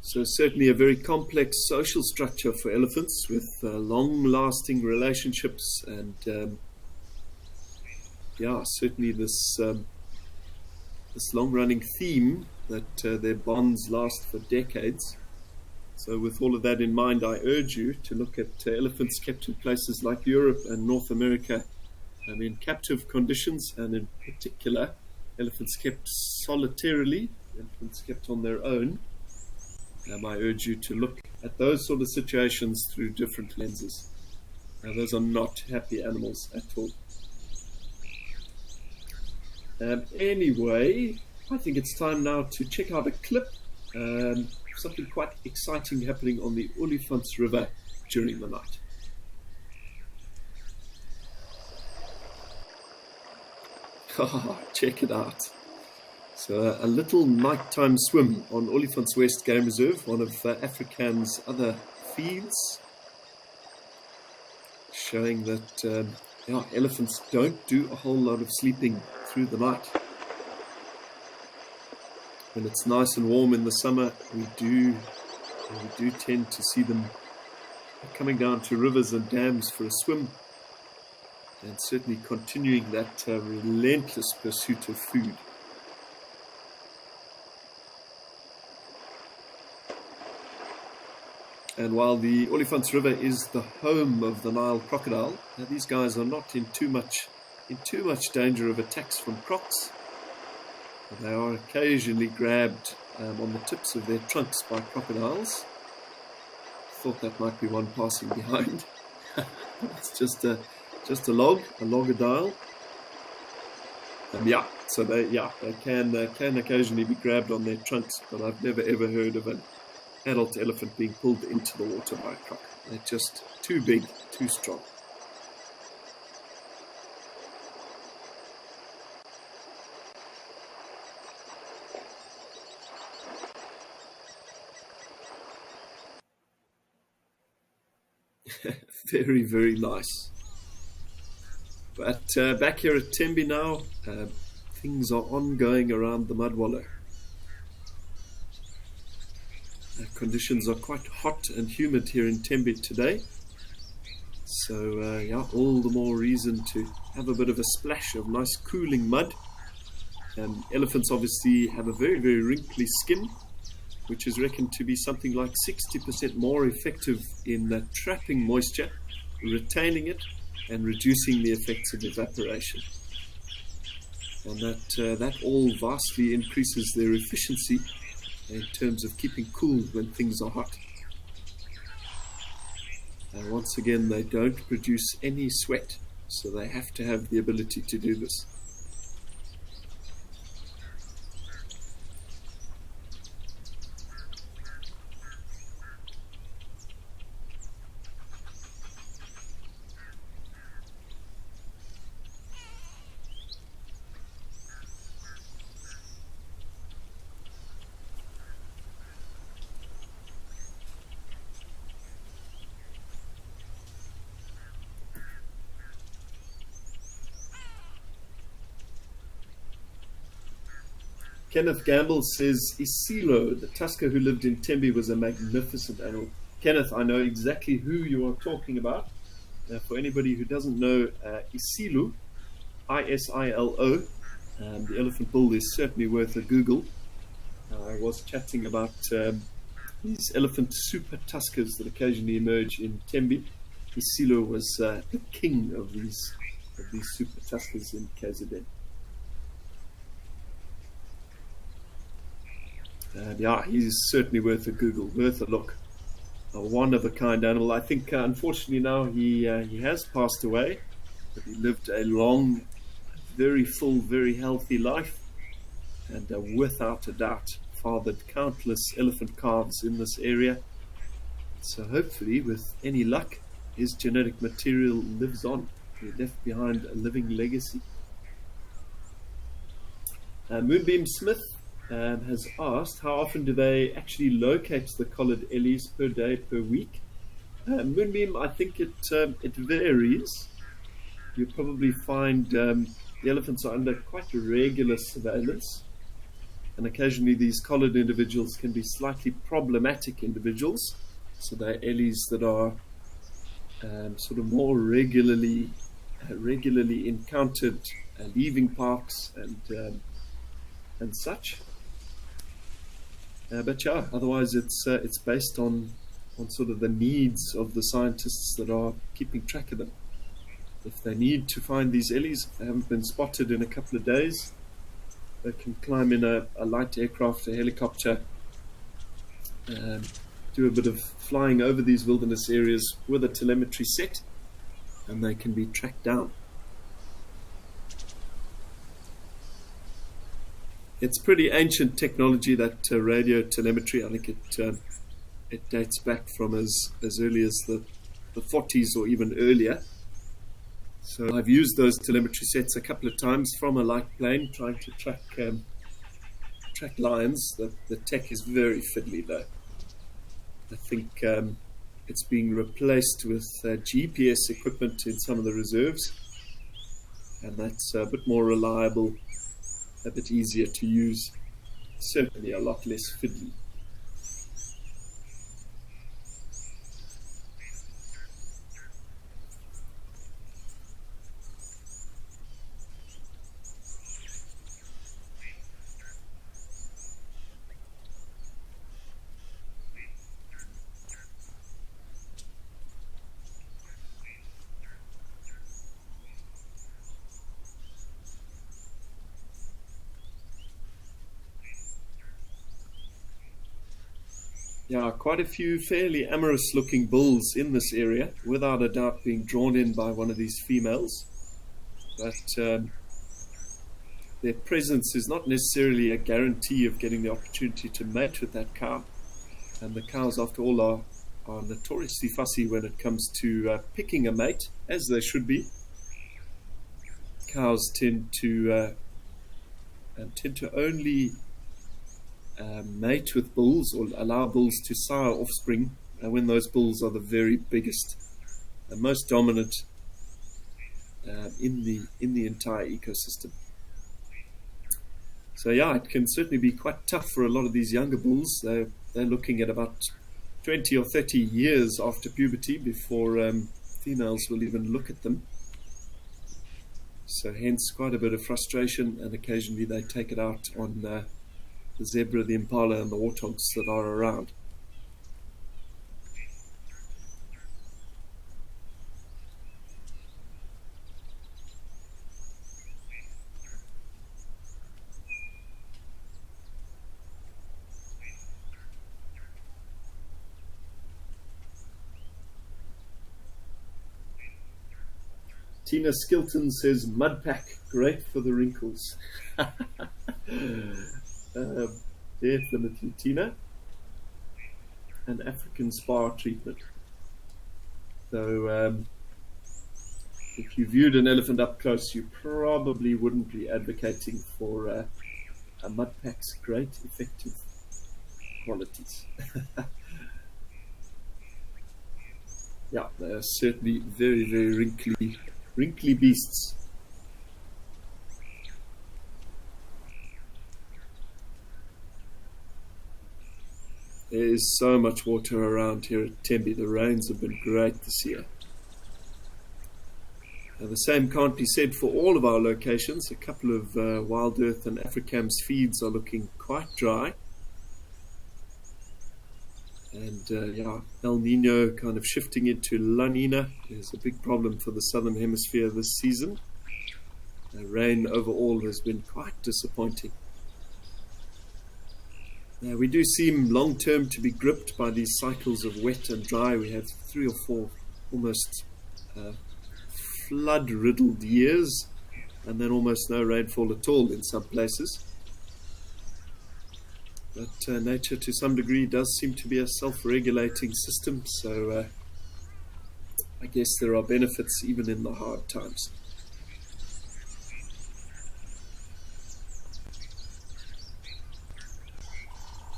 So certainly a very complex social structure for elephants with long-lasting relationships and certainly this long-running theme that their bonds last for decades. So with all of that in mind, I urge you to look at elephants kept in places like Europe and North America in captive conditions, and in particular elephants kept solitarily, elephants kept on their own. I urge you to look at those sort of situations through different lenses. Those are not happy animals at all. Anyway, I think it's time now to check out a clip. Something quite exciting happening on the Olifants River during the night. Check it out. So a little nighttime swim on Olifants West Game Reserve, one of Africam's other fields, showing that elephants don't do a whole lot of sleeping through the night. When it's nice and warm in the summer, we do tend to see them coming down to rivers and dams for a swim, and certainly continuing that relentless pursuit of food. And while the Olifants River is the home of the Nile crocodile, these guys are not in too much danger of attacks from crocs. They are occasionally grabbed on the tips of their trunks by crocodiles. Thought that might be one passing behind. It's just a logodile. So they can occasionally be grabbed on their trunks, but I've never ever heard of an adult elephant being pulled into the water by a croc. They're just too big, too strong. Very, very nice. But back here at Tembe now, things are ongoing around the mudwallow. Conditions are quite hot and humid here in Tembe today, so all the more reason to have a bit of a splash of nice cooling mud. Elephants obviously have a very, very wrinkly skin, which is reckoned to be something like 60% more effective in trapping moisture, retaining it, and reducing the effects of evaporation. And that all vastly increases their efficiency in terms of keeping cool when things are hot. Once again, they don't produce any sweat, so they have to have the ability to do this. Kenneth Gamble says, Isilo, the tusker who lived in Tembe, was a magnificent animal. Kenneth, I know exactly who you are talking about. For anybody who doesn't know, Isilo, Isilo, the elephant bull is certainly worth a Google. I was chatting about these elephant super tuskers that occasionally emerge in Tembe. Isilo was the king of these super tuskers in KZN. Yeah, he's certainly worth a Google, worth a look. A one-of-a-kind animal. I think, unfortunately, now he has passed away, but he lived a long, very full, very healthy life, and without a doubt fathered countless elephant calves in this area. So hopefully, with any luck, his genetic material lives on. He left behind a living legacy. Moonbeam Smith has asked, how often do they actually locate the collared ellies, per day, per week? Moonbeam, I think it varies. You probably find the elephants are under quite regular surveillance, and occasionally these collared individuals can be slightly problematic individuals. So they're ellies that are sort of more regularly encountered, leaving parks and such. But yeah, otherwise it's based on sort of the needs of the scientists that are keeping track of them. If they need to find these ellies, if they haven't been spotted in a couple of days, they can climb in a light aircraft, a helicopter, do a bit of flying over these wilderness areas with a telemetry set, and they can be tracked down. It's pretty ancient technology, that radio telemetry. I think it dates back from as early as the 40s or even earlier. So I've used those telemetry sets a couple of times from a light plane trying to track lions. The tech is very fiddly though. I think it's being replaced with GPS equipment in some of the reserves, and that's a bit more reliable, a bit easier to use, certainly a lot less fiddly. Yeah, quite a few fairly amorous looking bulls in this area, without a doubt being drawn in by one of these females. But their presence is not necessarily a guarantee of getting the opportunity to mate with that cow. And the cows, after all, are notoriously fussy when it comes to picking a mate, as they should be. Cows tend to only mate with bulls, or allow bulls to sire offspring when those bulls are the very biggest and most dominant in the entire ecosystem. So yeah, it can certainly be quite tough for a lot of these younger bulls. They're looking at about 20 or 30 years after puberty before females will even look at them. So hence quite a bit of frustration, and occasionally they take it out on the zebra, the impala, and the warthogs that are around. Tina Skilton says, Mudpack, great for the wrinkles. Definitely, Tina. An African spa treatment. So, if you viewed an elephant up close, you probably wouldn't be advocating for a mudpack's great effective qualities. Yeah, they are certainly very, very wrinkly beasts. There is so much water around here at Tembe. The rains have been great this year. The same can't be said for all of our locations. A couple of WildEarth and Africam's feeds are looking quite dry. And El Nino kind of shifting into La Nina is a big problem for the southern hemisphere this season. Rain overall has been quite disappointing. We do seem long term to be gripped by these cycles of wet and dry. We have 3 or 4 almost flood-riddled years, and then almost no rainfall at all in some places. But nature to some degree does seem to be a self-regulating system, so I guess there are benefits even in the hard times.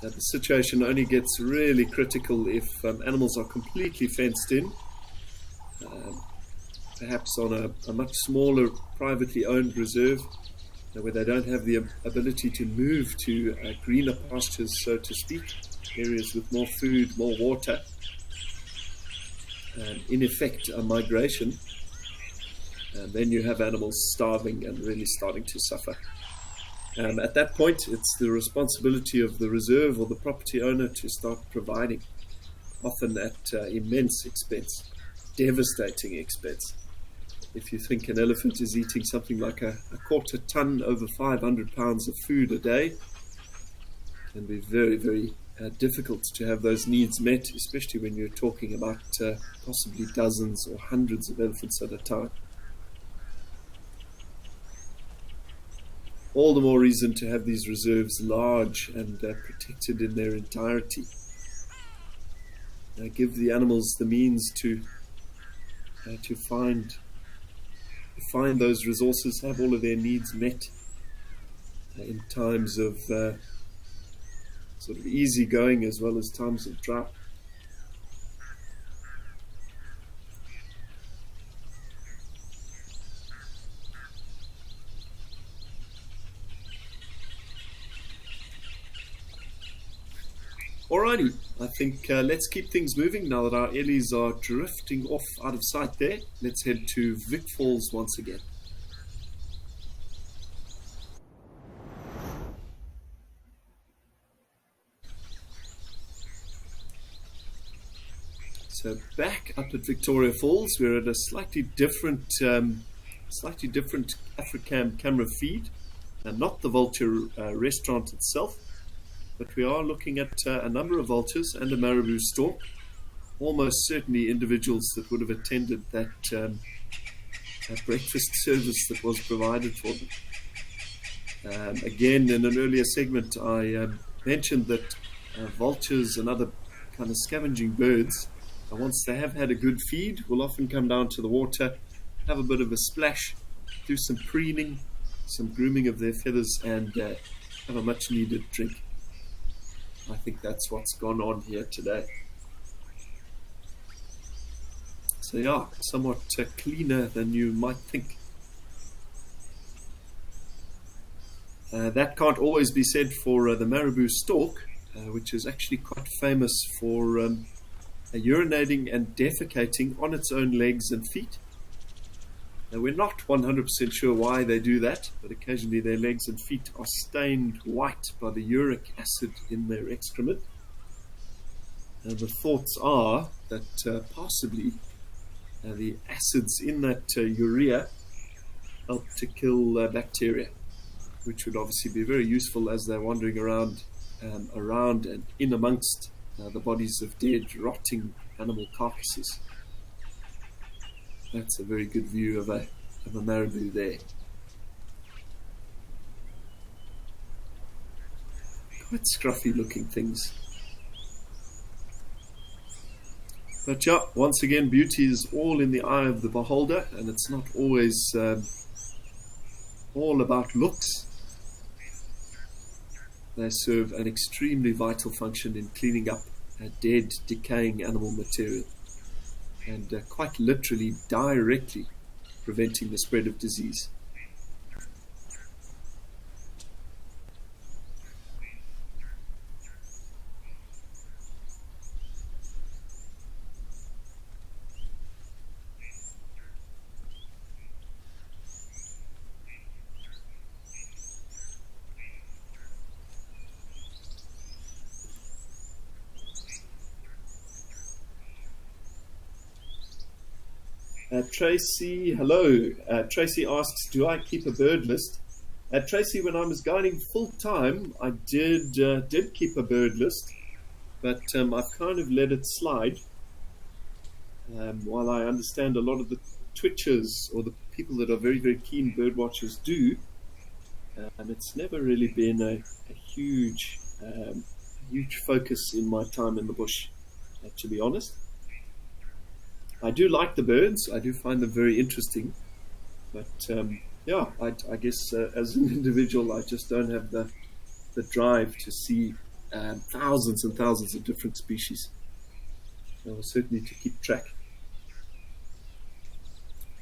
The situation only gets really critical if animals are completely fenced in, perhaps on a much smaller privately owned reserve, where they don't have the ability to move to greener pastures, so to speak, areas with more food, more water, in effect a migration. And then you have animals starving and really starting to suffer. At that point, it's the responsibility of the reserve or the property owner to start providing, often at immense expense, devastating expense. If you think an elephant is eating something like a quarter ton, over 500 pounds of food a day, it can be very, very difficult to have those needs met, especially when you're talking about possibly dozens or hundreds of elephants at a time. All the more reason to have these reserves large and protected in their entirety. Give the animals the means to find those resources, have all of their needs met in times of sort of easy going as well as times of drought. Alrighty, I think let's keep things moving now that our ellies are drifting off out of sight there. Let's head to Vic Falls once again. So back up at Victoria Falls, we're at a slightly different Africam camera feed, and not the Vulture restaurant itself. But we are looking at a number of vultures and a Marabou stork, almost certainly individuals that would have attended that breakfast service that was provided for them. Again, in an earlier segment, I mentioned that vultures and other kind of scavenging birds, once they have had a good feed, will often come down to the water, have a bit of a splash, do some preening, some grooming of their feathers, and have a much needed drink. I think that's what's gone on here today. So yeah, somewhat cleaner than you might think. That can't always be said for the Marabou stork, which is actually quite famous for urinating and defecating on its own legs and feet. Now, we're not 100% sure why they do that, but occasionally their legs and feet are stained white by the uric acid in their excrement. The thoughts are that possibly the acids in that urea help to kill bacteria, which would obviously be very useful as they're wandering around and in amongst the bodies of dead, rotting animal carcasses. That's a very good view of a Marabou there. Quite scruffy looking things. But yeah, once again, beauty is all in the eye of the beholder, and it's not always all about looks. They serve an extremely vital function in cleaning up dead, decaying animal material, and quite literally directly preventing the spread of disease. Tracy, hello. Tracy asks, do I keep a bird list? Tracy, when I was guiding full time, I did keep a bird list, but I've kind of let it slide. While I understand a lot of the twitchers or the people that are very, very keen bird watchers do, and it's never really been a huge focus in my time in the bush, to be honest. I do like the birds. I do find them very interesting, but yeah, I guess as an individual, I just don't have the drive to see thousands and thousands of different species. Certainly to keep track.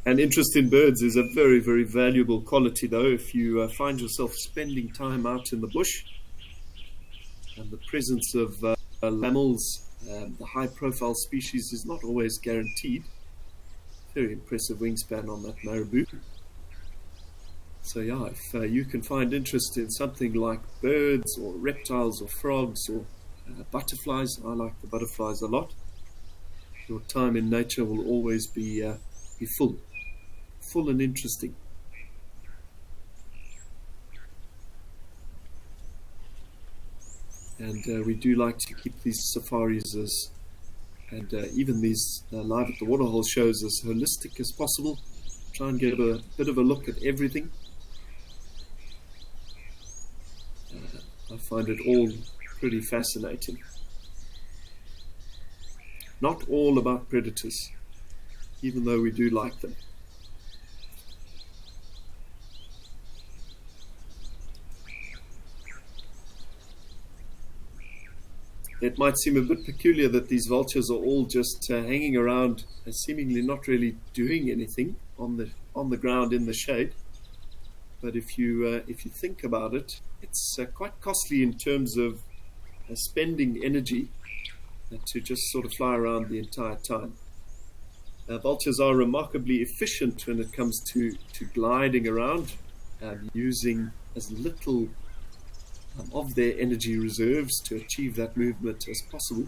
And interest in birds is a very, very valuable quality, though. If you find yourself spending time out in the bush, and the presence of mammals, the high-profile species is not always guaranteed. Very impressive wingspan on that Marabou. So yeah, if you can find interest in something like birds or reptiles or frogs or butterflies, I like the butterflies a lot, your time in nature will always be full and interesting. And we do like to keep these safaris and even these Live at the Waterhole shows as holistic as possible. Try and get a bit of a look at everything. I find it all pretty fascinating. Not all about predators, even though we do like them. It might seem a bit peculiar that these vultures are all just hanging around, seemingly not really doing anything on the ground in the shade. But if you think about it, it's quite costly in terms of spending energy to just sort of fly around the entire time. Vultures are remarkably efficient when it comes to gliding around, using as little of their energy reserves to achieve that movement as possible,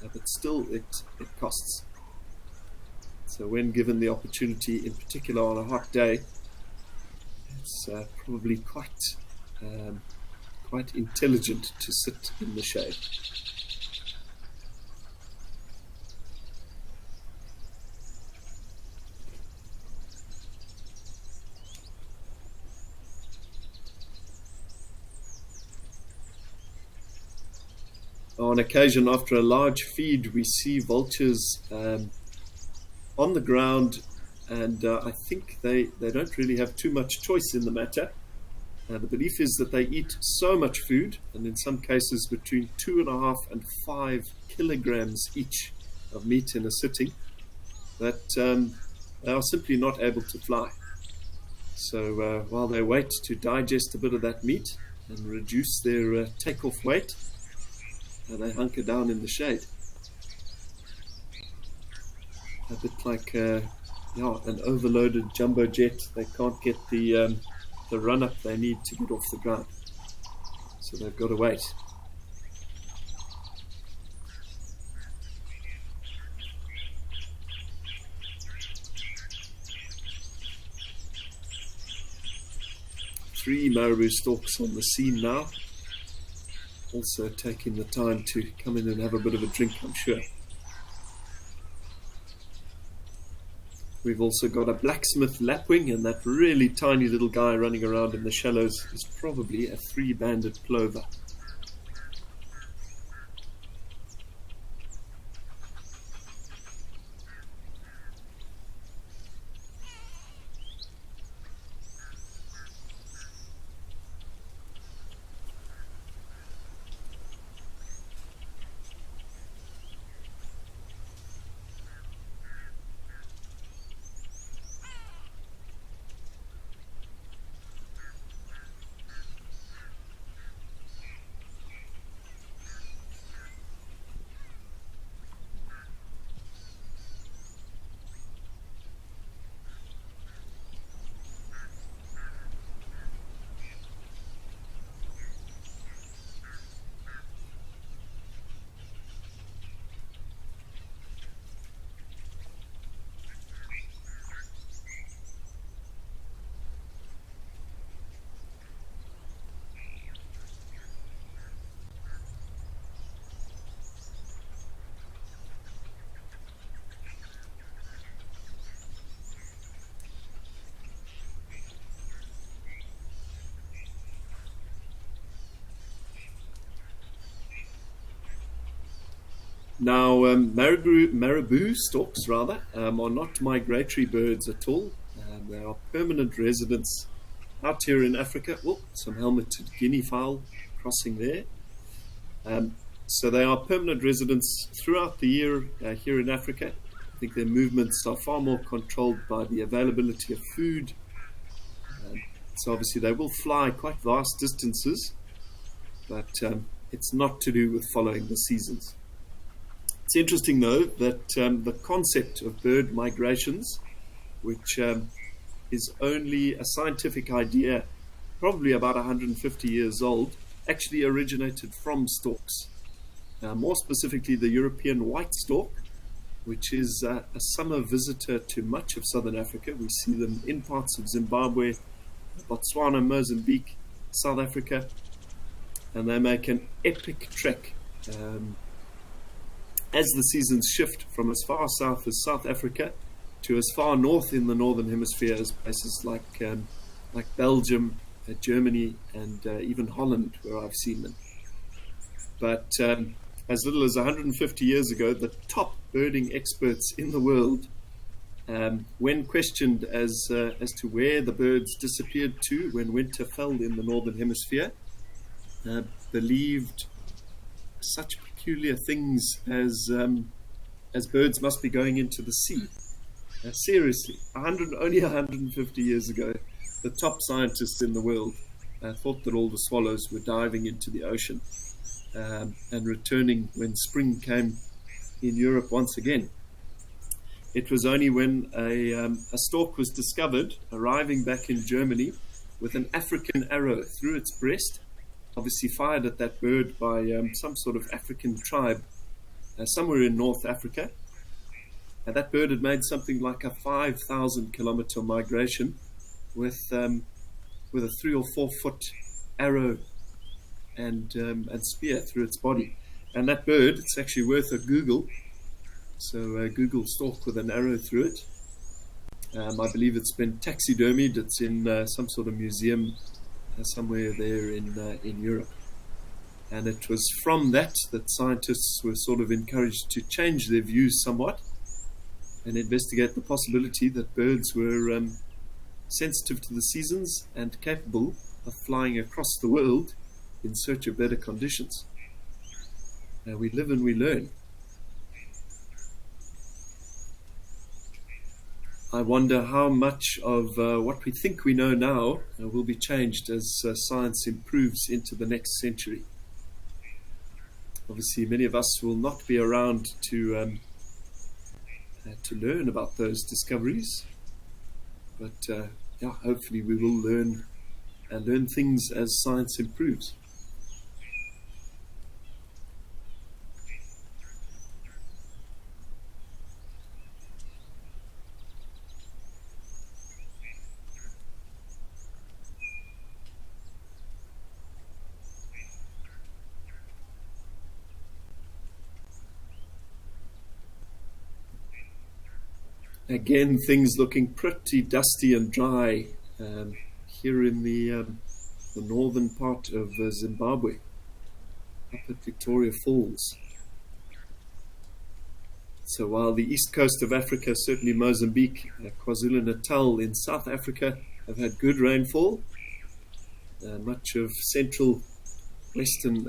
but still it costs. So when given the opportunity, in particular on a hot day, it's probably quite intelligent to sit in the shade. On occasion, after a large feed, we see vultures on the ground, and I think they don't really have too much choice in the matter. The belief is that they eat so much food, and in some cases between 2.5 and 5 kilograms each of meat in a sitting, that they are simply not able to fly. So while they wait to digest a bit of that meat and reduce their takeoff weight, they hunker down in the shade. A bit like an overloaded jumbo jet. They can't get the run up they need to get off the ground, so they've got to wait. Three Marabou storks on the scene now, also taking the time to come in and have a bit of a drink, I'm sure. We've also got a blacksmith lapwing, and that really tiny little guy running around in the shallows is probably a 3-banded plover. Now, marabou storks, rather, are not migratory birds at all. They are permanent residents out here in Africa. Oh, some helmeted Guinea fowl crossing there. So they are permanent residents throughout the year here in Africa. I think their movements are far more controlled by the availability of food. So obviously they will fly quite vast distances, but it's not to do with following the seasons. It's interesting, though, that the concept of bird migrations, which is only a scientific idea, probably about 150 years old, actually originated from storks. More specifically, the European white stork, which is a summer visitor to much of southern Africa. We see them in parts of Zimbabwe, Botswana, Mozambique, South Africa, and they make an epic trek as the seasons shift from as far south as South Africa to as far north in the northern hemisphere as places like Belgium, Germany, and even Holland, where I've seen them. But as little as 150 years ago, the top birding experts in the world, when questioned as to where the birds disappeared to when winter fell in the northern hemisphere, believed such peculiar things as birds must be going into the sea. Seriously, only 150 years ago, the top scientists in the world thought that all the swallows were diving into the ocean and returning when spring came in Europe once again. It was only when a stork was discovered arriving back in Germany with an African arrow through its breast, obviously fired at that bird by some sort of African tribe somewhere in North Africa. And that bird had made something like a 5,000 kilometer migration with a 3 or 4 foot arrow and spear through its body. And that bird, it's actually worth a Google. So Google stork with an arrow through it. I believe it's been taxidermied. It's in some sort of museum somewhere there in Europe. And it was from that scientists were sort of encouraged to change their views somewhat and investigate the possibility that birds were sensitive to the seasons and capable of flying across the world in search of better conditions. We live and we learn. I wonder how much of what we think we know now will be changed as science improves into the next century. Obviously, many of us will not be around to learn about those discoveries, but hopefully we will learn things as science improves. Again, things looking pretty dusty and dry here in the northern part of Zimbabwe, up at Victoria Falls. So while the east coast of Africa, certainly Mozambique, KwaZulu-Natal in South Africa, have had good rainfall, much of central, western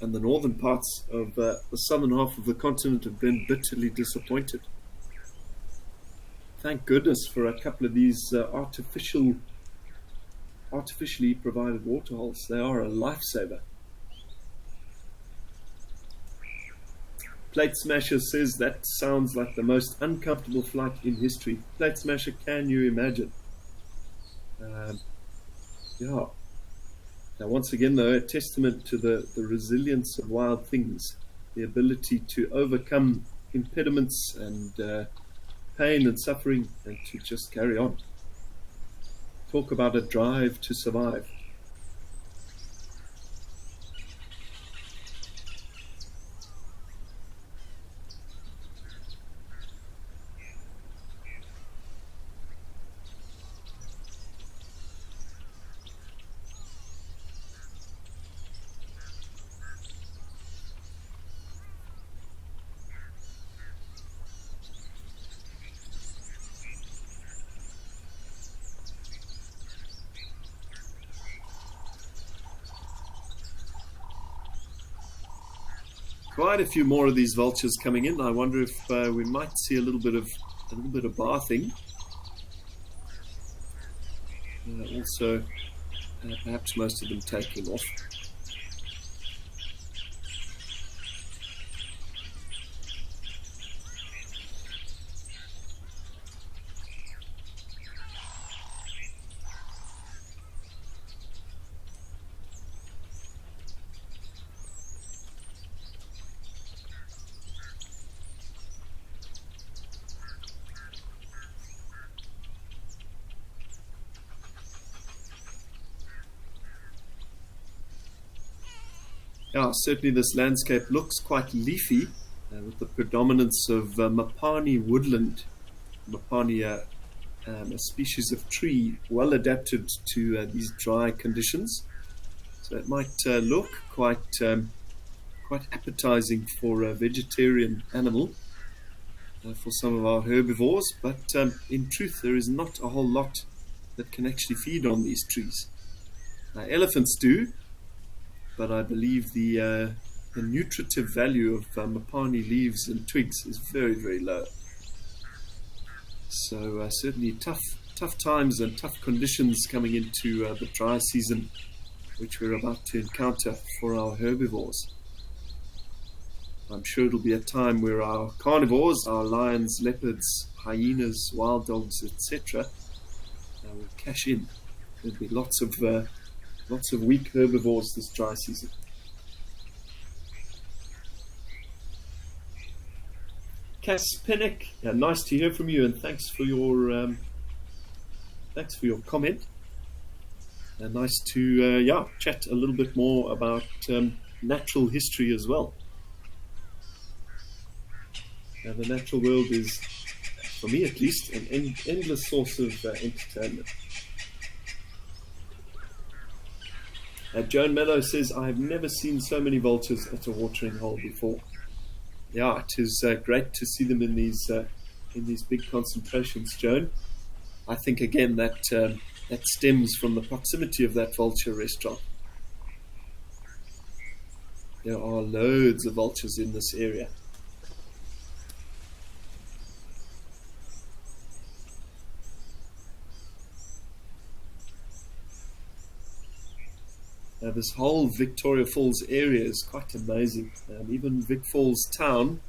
and the northern parts of the southern half of the continent have been bitterly disappointed. Thank goodness for a couple of these artificially provided waterholes. They are a lifesaver. Plate Smasher says that sounds like the most uncomfortable flight in history. Plate Smasher, can you imagine? Yeah. Now, once again, though, a testament to the resilience of wild things, the ability to overcome impediments and pain and suffering and to just carry on. Talk about a drive to survive. quite a few more of these vultures coming in. I wonder if we might see a little bit of bathing. Also, perhaps most of them taking off. Yeah, certainly this landscape looks quite leafy with the predominance of Mapani woodland. Mapani, a species of tree well adapted to these dry conditions. So it might look quite appetizing for a vegetarian animal, for some of our herbivores, but in truth there is not a whole lot that can actually feed on these trees. Elephants do, but I believe the nutritive value of Mapani leaves and twigs is very, very low. So certainly tough times and tough conditions coming into the dry season, which we're about to encounter for our herbivores. I'm sure it'll be a time where our carnivores, our lions, leopards, hyenas, wild dogs, etc., will cash in. There'll be lots of weak herbivores this dry season. Cass Pennick, nice to hear from you, and thanks for your comment. Nice to chat a little bit more about natural history as well. The natural world is, for me at least, an endless source of entertainment. Joan Mello says, I have never seen so many vultures at a watering hole before. Yeah, it is great to see them in these big concentrations, Joan. I think again that stems from the proximity of that vulture restaurant. There are loads of vultures in this area. This whole Victoria Falls area is quite amazing. Even Vic Falls town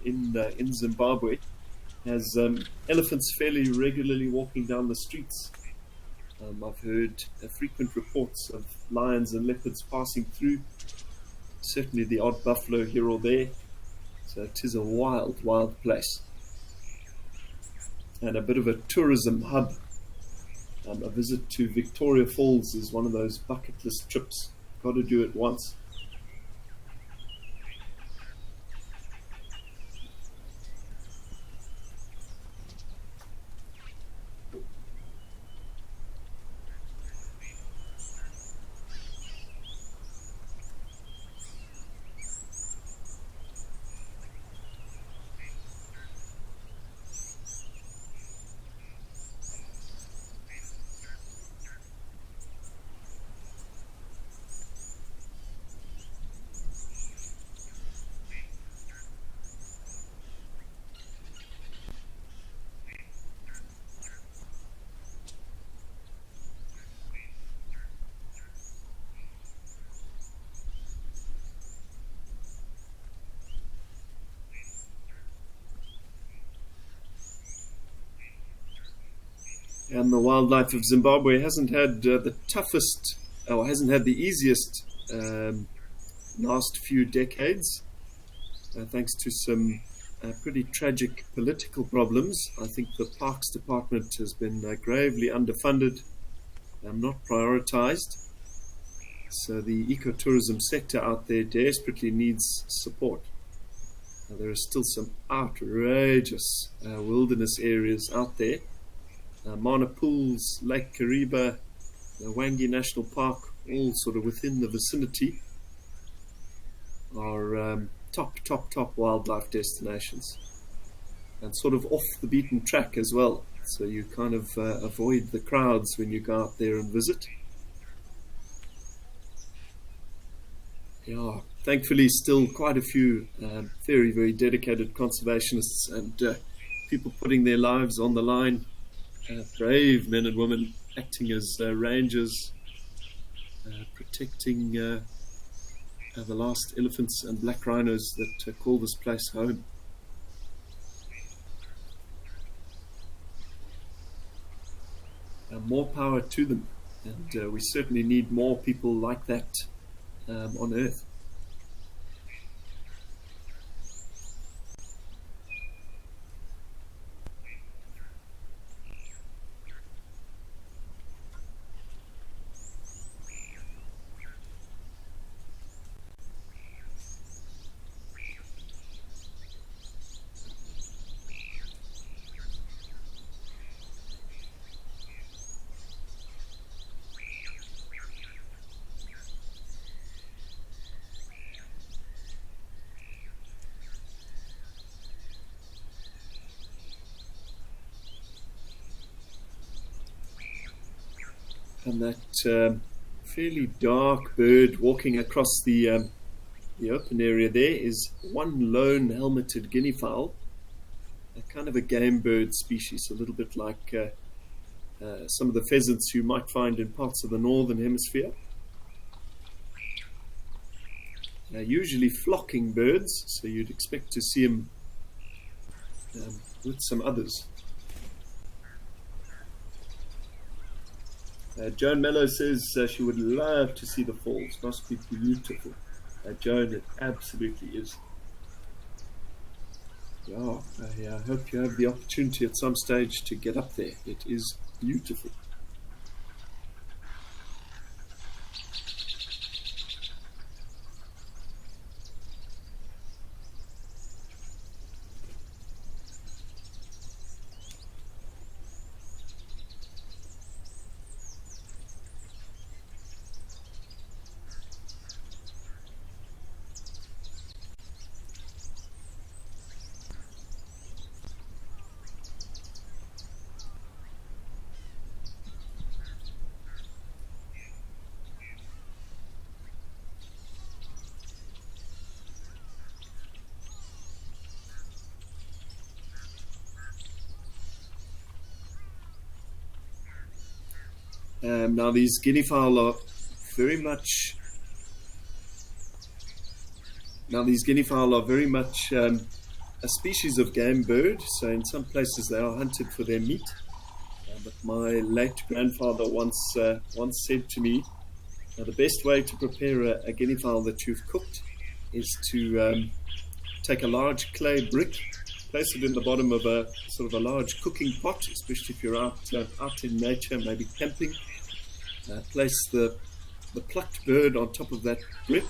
in Zimbabwe has elephants fairly regularly walking down the streets. I've heard frequent reports of lions and leopards passing through. Certainly the odd buffalo here or there. So it is a wild, wild place. And a bit of a tourism hub. A visit to Victoria Falls is one of those bucket list trips. Got to do it once. And the wildlife of Zimbabwe hasn't had the toughest, or hasn't had the easiest last few decades, thanks to some pretty tragic political problems. I think the Parks Department has been gravely underfunded and not prioritized. So the ecotourism sector out there desperately needs support. There are still some outrageous wilderness areas out there. Mana Pools, Lake Kariba, the Wangi National Park, all sort of within the vicinity, are top wildlife destinations, and sort of off the beaten track as well. So you kind of avoid the crowds when you go out there and visit. Yeah, thankfully still quite a few very, very dedicated conservationists and people putting their lives on the line, brave men and women acting as rangers, protecting the last elephants and black rhinos that call this place home. More power to them, and we certainly need more people like that on Earth. And that fairly dark bird walking across the open area there is one lone helmeted guinea fowl, a kind of a game bird species, a little bit like some of the pheasants you might find in parts of the northern hemisphere. Usually flocking birds, so you'd expect to see them with some others. Joan Mello says she would love to see the falls. Must be beautiful. Joan, it absolutely is. Yeah, I hope you have the opportunity at some stage to get up there. It is beautiful. Now these guinea fowl are very much a species of game bird. So in some places they are hunted for their meat. But my late grandfather once said to me, the best way to prepare a guinea fowl that you've cooked is to take a large clay brick, place it in the bottom of a sort of a large cooking pot, especially if you're out in nature, maybe camping. Place the plucked bird on top of that brick,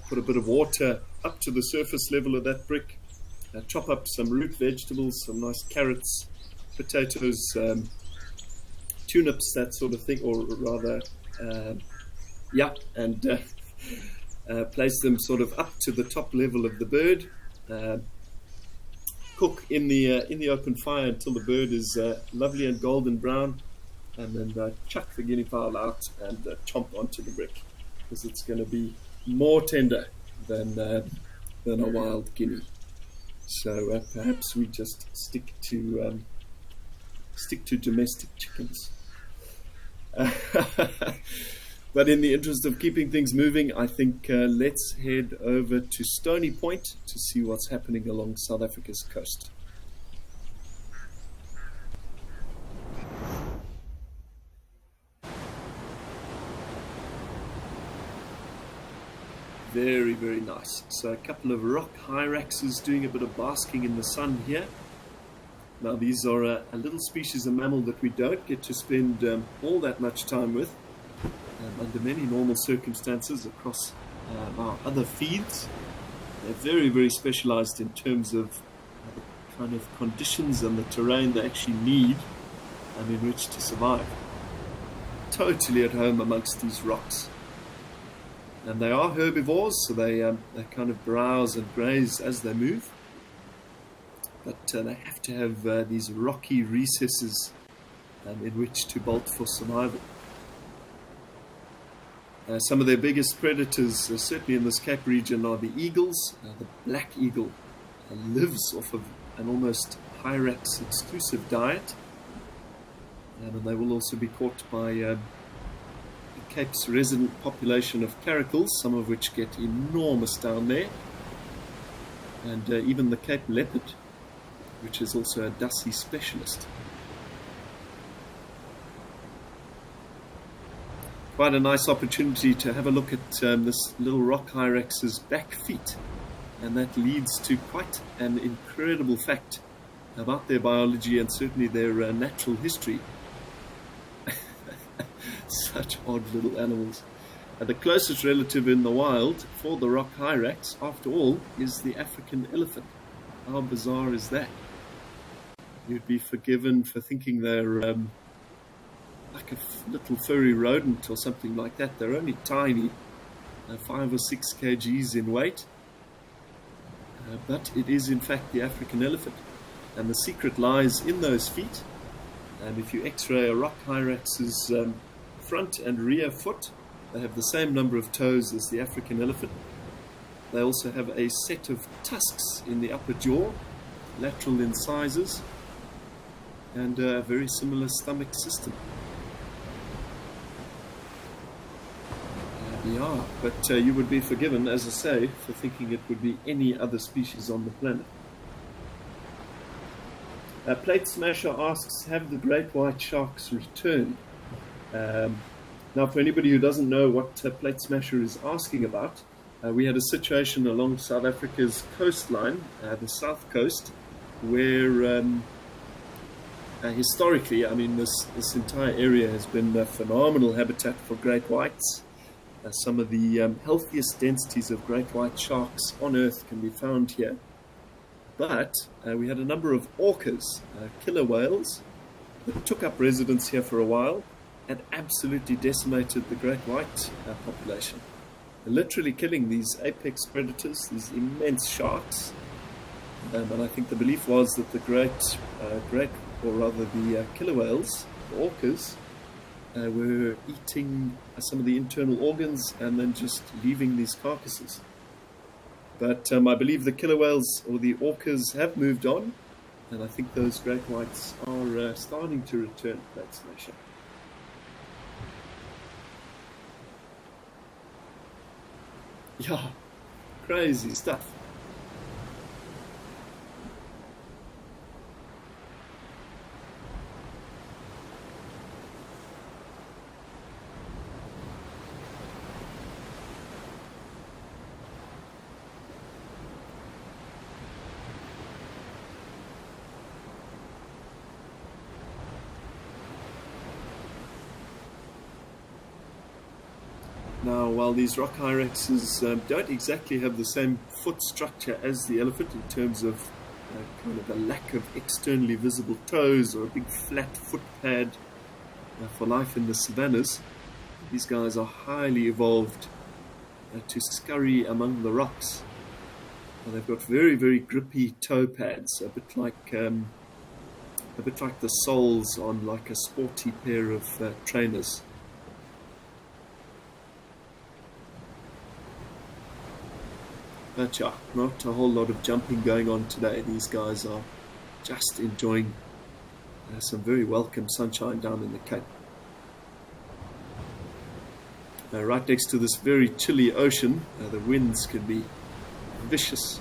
put a bit of water up to the surface level of that brick, chop up some root vegetables, some nice carrots, potatoes, turnips, that sort of thing, or rather, and place them sort of up to the top level of the bird. Cook in the open fire until the bird is lovely and golden brown, and then chuck the guinea fowl out and chomp onto the brick, because it's going to be more tender than a wild guinea. So perhaps we just stick to domestic chickens. But in the interest of keeping things moving, I think let's head over to Stony Point to see what's happening along South Africa's coast. Very, very nice. So a couple of rock hyraxes doing a bit of basking in the sun here. Now these are a little species of mammal that we don't get to spend all that much time with under many normal circumstances across our other feeds. They're very, very specialized in terms of the kind of conditions and the terrain they actually need in which to survive. Totally at home amongst these rocks. And they are herbivores, so they kind of browse and graze as they move. But they have to have these rocky recesses in which to bolt for survival. Some of their biggest predators, certainly in this Cape region, are the eagles. The black eagle lives off of an almost Hyrax exclusive diet, and they will also be caught by the Cape's resident population of caracals, some of which get enormous down there, and even the Cape leopard, which is also a Dussie specialist. Quite a nice opportunity to have a look at this little rock hyrax's back feet, and that leads to quite an incredible fact about their biology and certainly their natural history. Such odd little animals. The closest relative in the wild for the rock hyrax, after all, is the African elephant. How bizarre is that? You'd be forgiven for thinking they're like a little furry rodent or something like that. They're only tiny, 5 or 6 kgs in weight, but it is in fact the African elephant, and the secret lies in those feet. And if you x-ray a rock hyrax's front and rear foot, they have the same number of toes as the African elephant. They also have a set of tusks in the upper jaw, lateral incisors, and a very similar stomach system. Yeah, but you would be forgiven, as I say, for thinking it would be any other species on the planet. Plate Smasher asks, have the great white sharks returned? Now, for anybody who doesn't know what Plate Smasher is asking about, we had a situation along South Africa's coastline, the south coast, where historically, I mean, this entire area has been a phenomenal habitat for great whites. Some of the healthiest densities of great white sharks on Earth can be found here. But we had a number of orcas, killer whales, that took up residence here for a while and absolutely decimated the great white population. They're literally killing these apex predators, these immense sharks. And I think the belief was that the the killer whales, the orcas, were eating some of the internal organs and then just leaving these carcasses. But I believe the killer whales or the orcas have moved on, and I think those great whites are starting to return to that smasher. Yeah, crazy stuff. Now, while these rock hyraxes don't exactly have the same foot structure as the elephant in terms of kind of a lack of externally visible toes or a big flat foot pad for life in the savannas, these guys are highly evolved to scurry among the rocks. And they've got very, very grippy toe pads, a bit like the soles on like a sporty pair of trainers. But yeah, not a whole lot of jumping going on today. These guys are just enjoying some very welcome sunshine down in the Cape. Right next to this very chilly ocean, the winds can be vicious,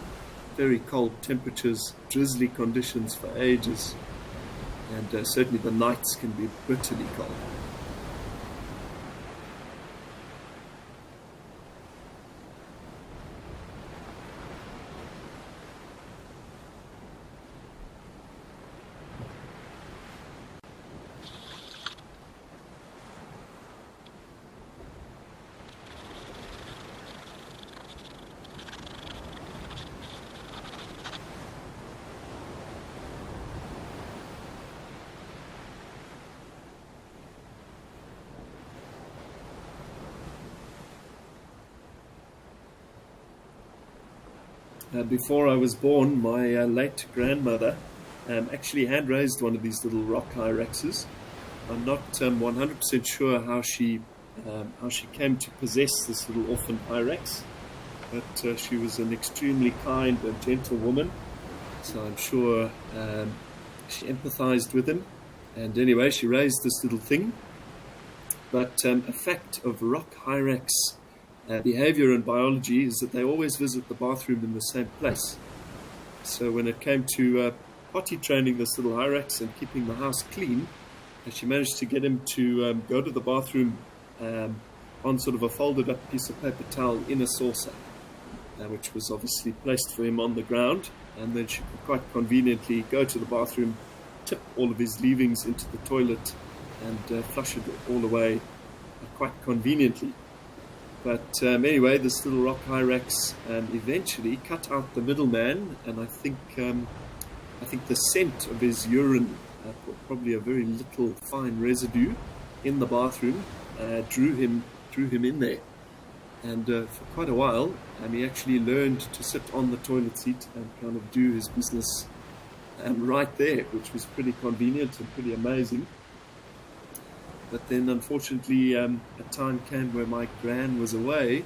very cold temperatures, drizzly conditions for ages, and certainly the nights can be bitterly cold. Before I was born, my late grandmother actually hand-raised one of these little rock hyraxes. I'm not 100% sure how she how she came to possess this little orphan Hyrax. But she was an extremely kind and gentle woman, so I'm sure she empathized with him. And anyway, she raised this little thing. But a fact of rock Hyrax behavior and biology is that they always visit the bathroom in the same place. So when it came to potty training this little Hyrax and keeping the house clean, she managed to get him to go to the bathroom on sort of a folded up piece of paper towel in a saucer, which was obviously placed for him on the ground. And then she could quite conveniently go to the bathroom, tip all of his leavings into the toilet, and flush it all away quite conveniently. But anyway, this little rock Hyrax eventually cut out the middleman, and I think the scent of his urine, probably a very little fine residue in the bathroom, drew him in there. And for quite a while, he actually learned to sit on the toilet seat and kind of do his business right there, which was pretty convenient and pretty amazing. But then, unfortunately, a time came where my gran was away,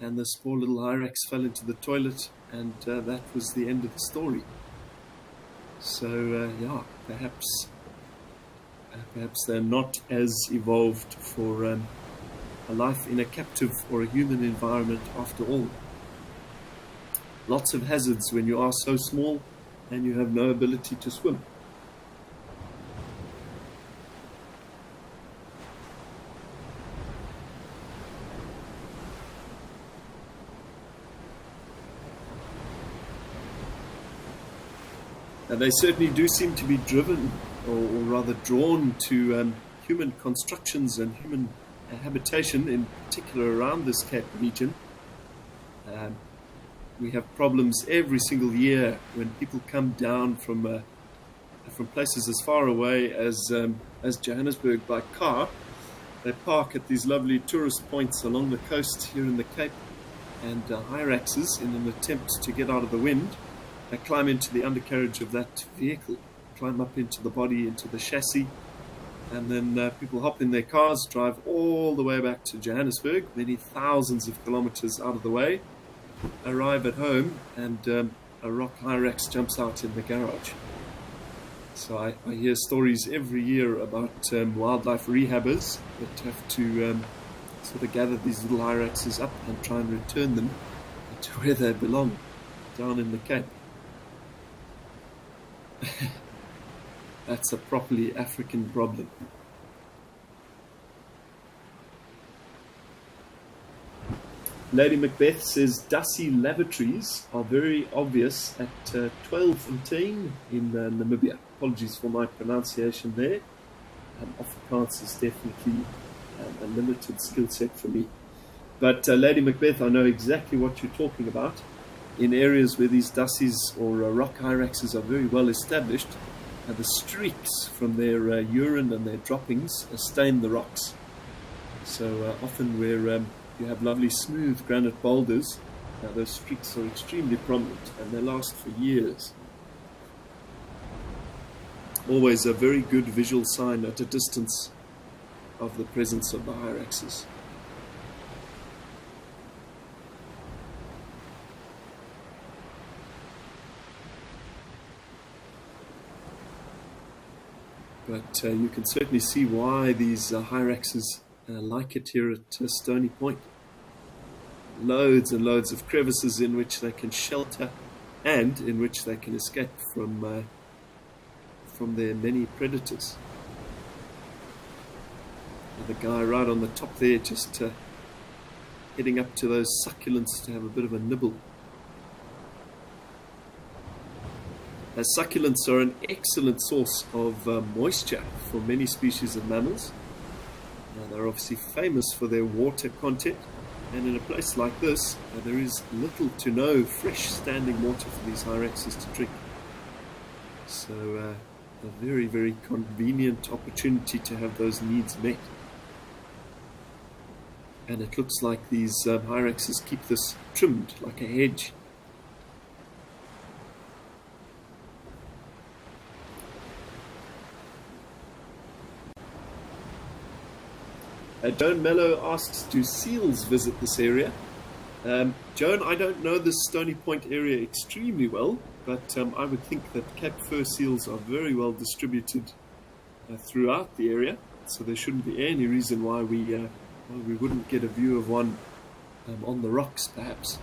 and this poor little Hyrax fell into the toilet, and that was the end of the story. So, yeah, perhaps they're not as evolved for a life in a captive or a human environment after all. Lots of hazards when you are so small and you have no ability to swim. And they certainly do seem to be driven, or rather drawn to human constructions and human habitation, in particular around this Cape region. We have problems every single year when people come down from places as far away as Johannesburg by car. They park at these lovely tourist points along the coast here in the Cape, and hyraxes, in an attempt to get out of the wind, they climb into the undercarriage of that vehicle, climb up into the body, into the chassis, and then people hop in their cars, drive all the way back to Johannesburg, many thousands of kilometers out of the way, arrive at home, and a rock Hyrax jumps out in the garage. So I hear stories every year about wildlife rehabbers that have to sort of gather these little Hyraxes up and try and return them to where they belong, down in the Cape. That's a properly African problem. Lady Macbeth says dusty lavatories are very obvious at 12:10 in Namibia. Apologies for my pronunciation there. Afrikaans is definitely a limited skill set for me. But Lady Macbeth, I know exactly what you're talking about. In areas where these dussies or rock hyraxes are very well established, the streaks from their urine and their droppings stain the rocks. So often where you have lovely smooth granite boulders, those streaks are extremely prominent and they last for years. Always a very good visual sign at a distance of the presence of the hyraxes. But you can certainly see why these hyraxes like it here at Stony Point. Loads and loads of crevices in which they can shelter and in which they can escape from their many predators. The guy right on the top there just heading up to those succulents to have a bit of a nibble. Succulents are an excellent source of moisture for many species of mammals. They're obviously famous for their water content, and in a place like this, there is little to no fresh standing water for these hyraxes to drink. So a very, very convenient opportunity to have those needs met. And it looks like these hyraxes keep this trimmed like a hedge. Joan Mello asks, do seals visit this area? Joan, I don't know the Stony Point area extremely well, but I would think that Cape fur seals are very well distributed throughout the area, so there shouldn't be any reason why we wouldn't get a view of one on the rocks, perhaps.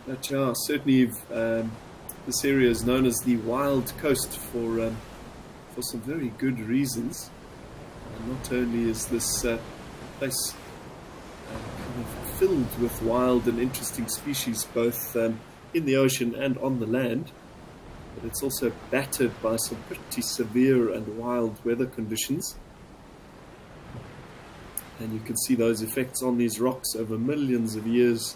But yeah, certainly this area is known as the Wild Coast for some very good reasons. Not only is this place kind of filled with wild and interesting species, both in the ocean and on the land, but it's also battered by some pretty severe and wild weather conditions. And you can see those effects on these rocks over millions of years.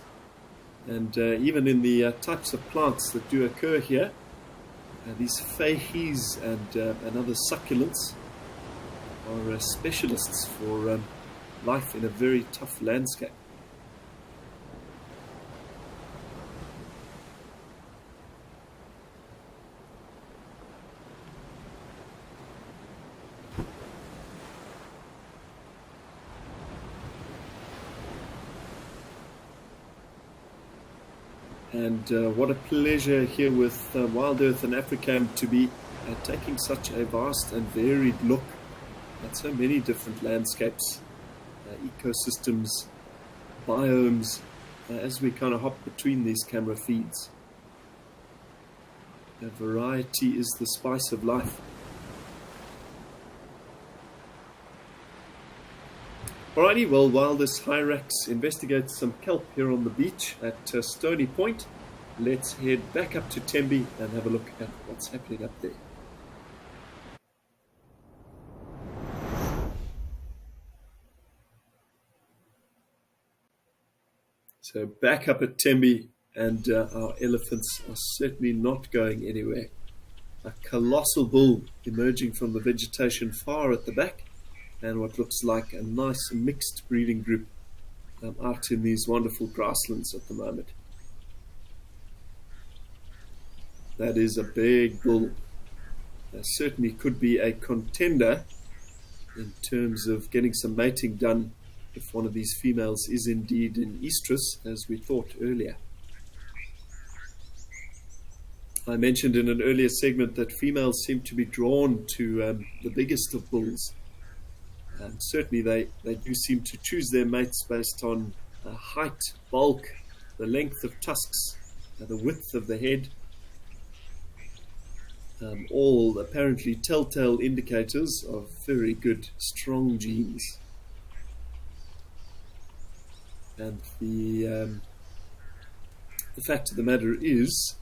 And even in the types of plants that do occur here, these feihes and other succulents are specialists for life in a very tough landscape. And what a pleasure here with WildEarth and Africam to be taking such a vast and varied look at so many different landscapes, ecosystems, biomes, as we kind of hop between these camera feeds. Variety is the spice of life. Alrighty, well, while this Hyrax investigates some kelp here on the beach at Stony Point, let's head back up to Tembe and have a look at what's happening up there. So back up at Tembe, and our elephants are certainly not going anywhere. A colossal bull emerging from the vegetation far at the back, and what looks like a nice mixed breeding group out in these wonderful grasslands at the moment. That is a big bull. Certainly could be a contender in terms of getting some mating done if one of these females is indeed in estrus, as we thought earlier. I mentioned in an earlier segment that females seem to be drawn to the biggest of bulls. Certainly they do seem to choose their mates based on height, bulk, the length of tusks, the width of the head, all apparently telltale indicators of very good, strong genes. And the fact of the matter is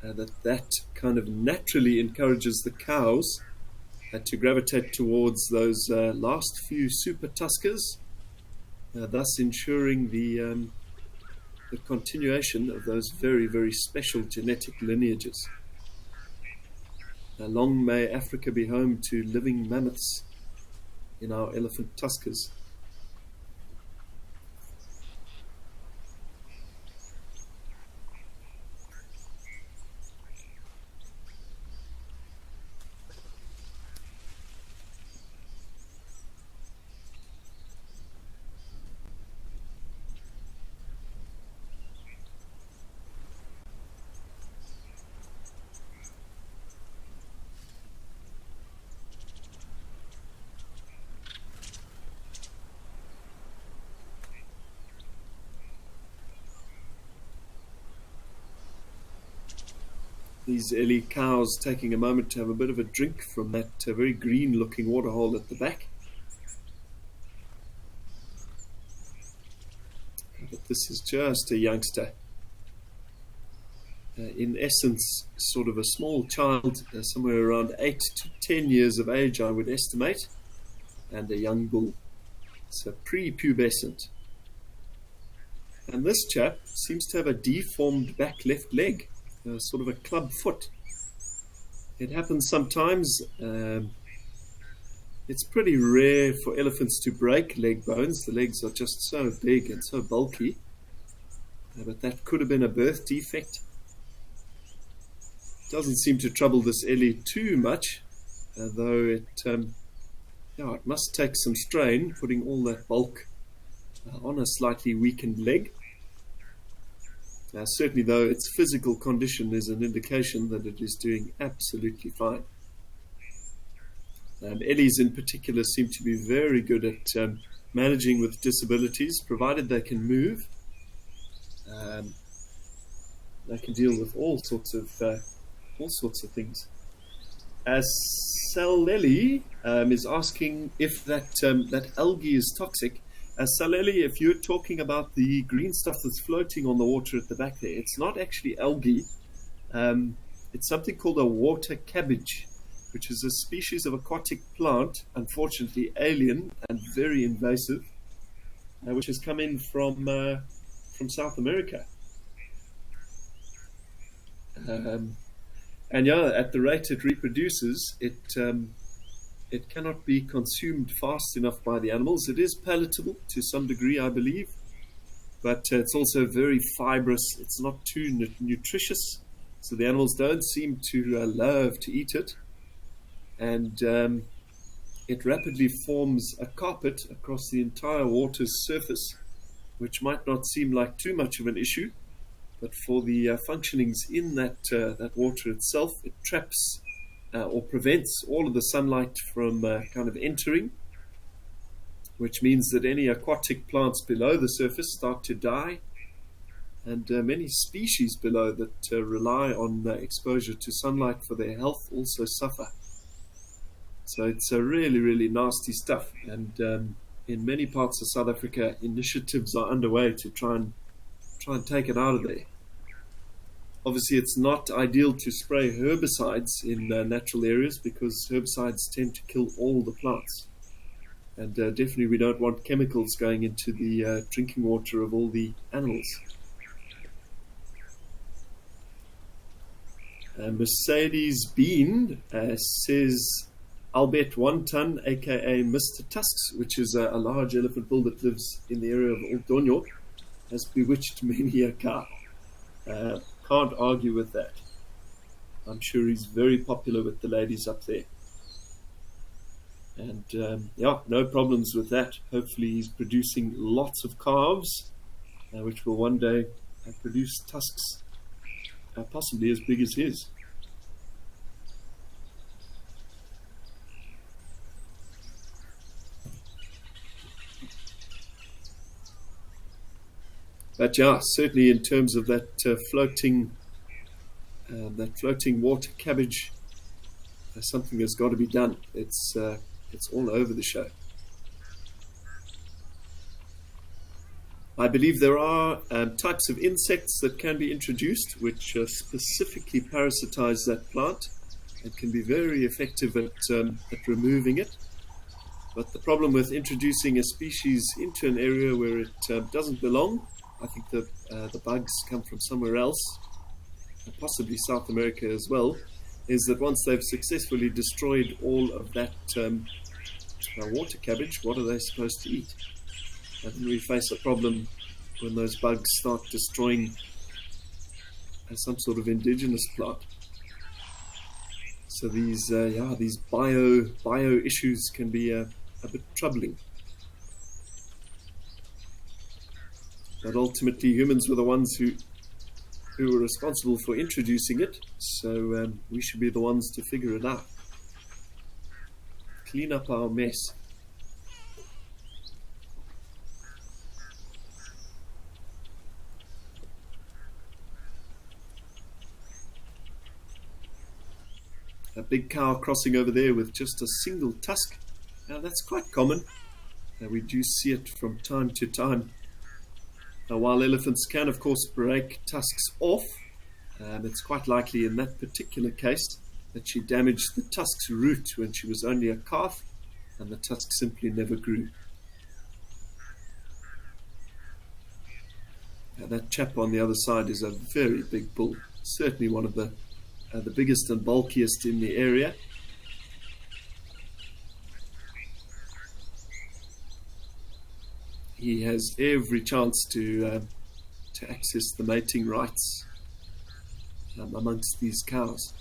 that kind of naturally encourages the cows to gravitate towards those last few super tuskers, thus ensuring the continuation of those very, very special genetic lineages. Long may Africa be home to living mammoths in our elephant tuskers. These Ellie cows taking a moment to have a bit of a drink from that very green looking waterhole at the back. But this is just a youngster. In essence, sort of a small child, somewhere around 8 to 10 years of age, I would estimate, and a young bull. So pre-pubescent. And this chap seems to have a deformed back left leg. Sort of a club foot. It happens sometimes. It's pretty rare for elephants to break leg bones. The legs are just so big and so bulky. But that could have been a birth defect. Doesn't seem to trouble this Ellie too much, though it must take some strain putting all that bulk on a slightly weakened leg. Certainly, though, its physical condition is an indication that it is doing absolutely fine. Ellies in particular seem to be very good at managing with disabilities, provided they can move. They can deal with all sorts of things. Saleli is asking if that algae is toxic. Saleli, if you're talking about the green stuff that's floating on the water at the back there, it's not actually algae. It's something called a water cabbage, which is a species of aquatic plant, unfortunately alien and very invasive, which has come in from South America. And at the rate it reproduces, it cannot be consumed fast enough by the animals. It is palatable to some degree, I believe, but it's also very fibrous. It's not too nutritious, so the animals don't seem to love to eat it. And it rapidly forms a carpet across the entire water's surface, which might not seem like too much of an issue, but for the functionings in that water itself, it traps or prevents all of the sunlight from kind of entering, which means that any aquatic plants below the surface start to die, and many species below that rely on exposure to sunlight for their health also suffer. So it's really, really nasty stuff, and in many parts of South Africa, initiatives are underway to try and take it out of there. Obviously, it's not ideal to spray herbicides in natural areas because herbicides tend to kill all the plants. And definitely we don't want chemicals going into the drinking water of all the animals. Mercedes Bean says, I'll bet 1 ton, aka Mr. Tusks, which is a large elephant bull that lives in the area of Oldonyo, has bewitched many a cow. Can't argue with that. I'm sure he's very popular with the ladies up there. And no problems with that. Hopefully he's producing lots of calves, which will one day produce tusks possibly as big as his. But certainly in terms of that floating water cabbage, something has got to be done. It's all over the show. I believe there are types of insects that can be introduced which specifically parasitize that plant. and can be very effective at removing it. But the problem with introducing a species into an area where it doesn't belong, I think the bugs come from somewhere else, possibly South America as well, is that once they've successfully destroyed all of that water cabbage, what are they supposed to eat? And then we face a problem when those bugs start destroying some sort of indigenous plant. So these bio issues can be a bit troubling. But ultimately, humans were the ones who were responsible for introducing it, so we should be the ones to figure it out. Clean up our mess. A big cow crossing over there with just a single tusk. Now that's quite common. We do see it from time to time. Now, while elephants can, of course, break tusks off, it's quite likely in that particular case that she damaged the tusk's root when she was only a calf, and the tusk simply never grew. Now, that chap on the other side is a very big bull, certainly one of the biggest and bulkiest in the area. He has every chance to access the mating rights amongst these cows.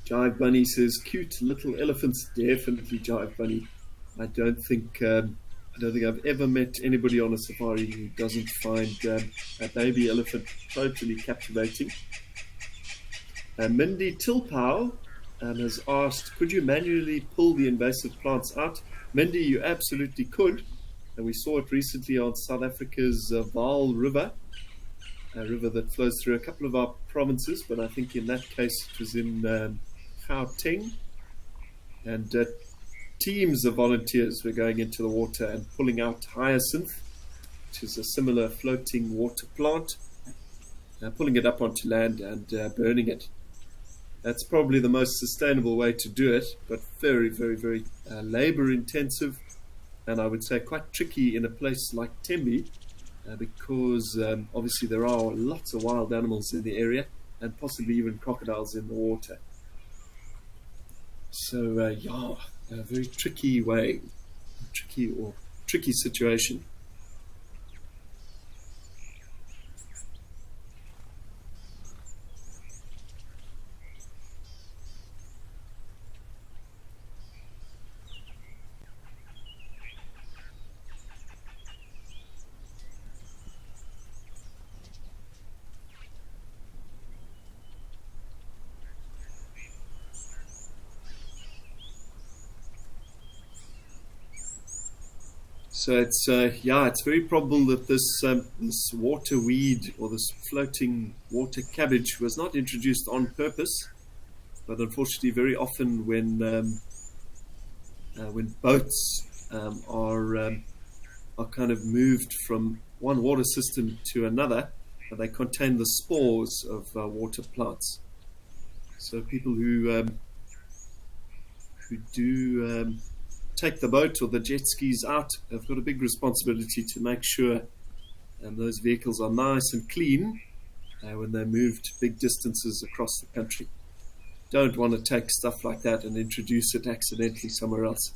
Jive Bunny says, cute little elephants. Definitely Jive Bunny. I don't think I've ever met anybody on a safari who doesn't find a baby elephant totally captivating. Mindy Tilpow has asked, could you manually pull the invasive plants out? Mindy, you absolutely could. And we saw it recently on South Africa's Vaal River, a river that flows through a couple of our provinces, but I think in that case it was in Gauteng. And teams of volunteers were going into the water and pulling out hyacinth, which is a similar floating water plant, pulling it up onto land and burning it. That's probably the most sustainable way to do it, but very, very, very labor intensive, and I would say quite tricky in a place like Tembe, because obviously there are lots of wild animals in the area and possibly even crocodiles in the water. So a very tricky situation. So it's very probable that this water weed or this floating water cabbage was not introduced on purpose, but unfortunately, very often when boats are kind of moved from one water system to another, they contain the spores of water plants. So people who do take the boat or the jet skis out have got a big responsibility to make sure those vehicles are nice and clean when they're moved big distances across the country. Don't want to take stuff like that and introduce it accidentally somewhere else.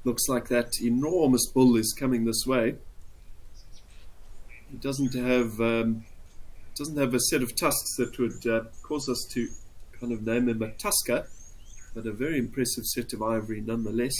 Looks like that enormous bull is coming this way. He doesn't have a set of tusks that would cause us to kind of name him a tusker, but a very impressive set of ivory nonetheless.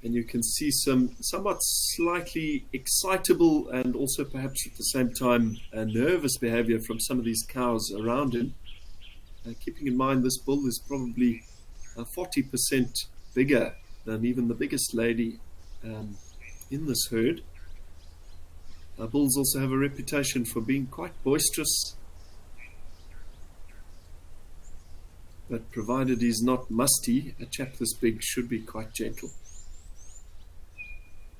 and you can see some somewhat slightly excitable and also perhaps at the same time nervous behavior from some of these cows around him. Keeping in mind this bull is probably 40% bigger than even the biggest lady in this herd. Bulls also have a reputation for being quite boisterous, but provided he's not musty, a chap this big should be quite gentle.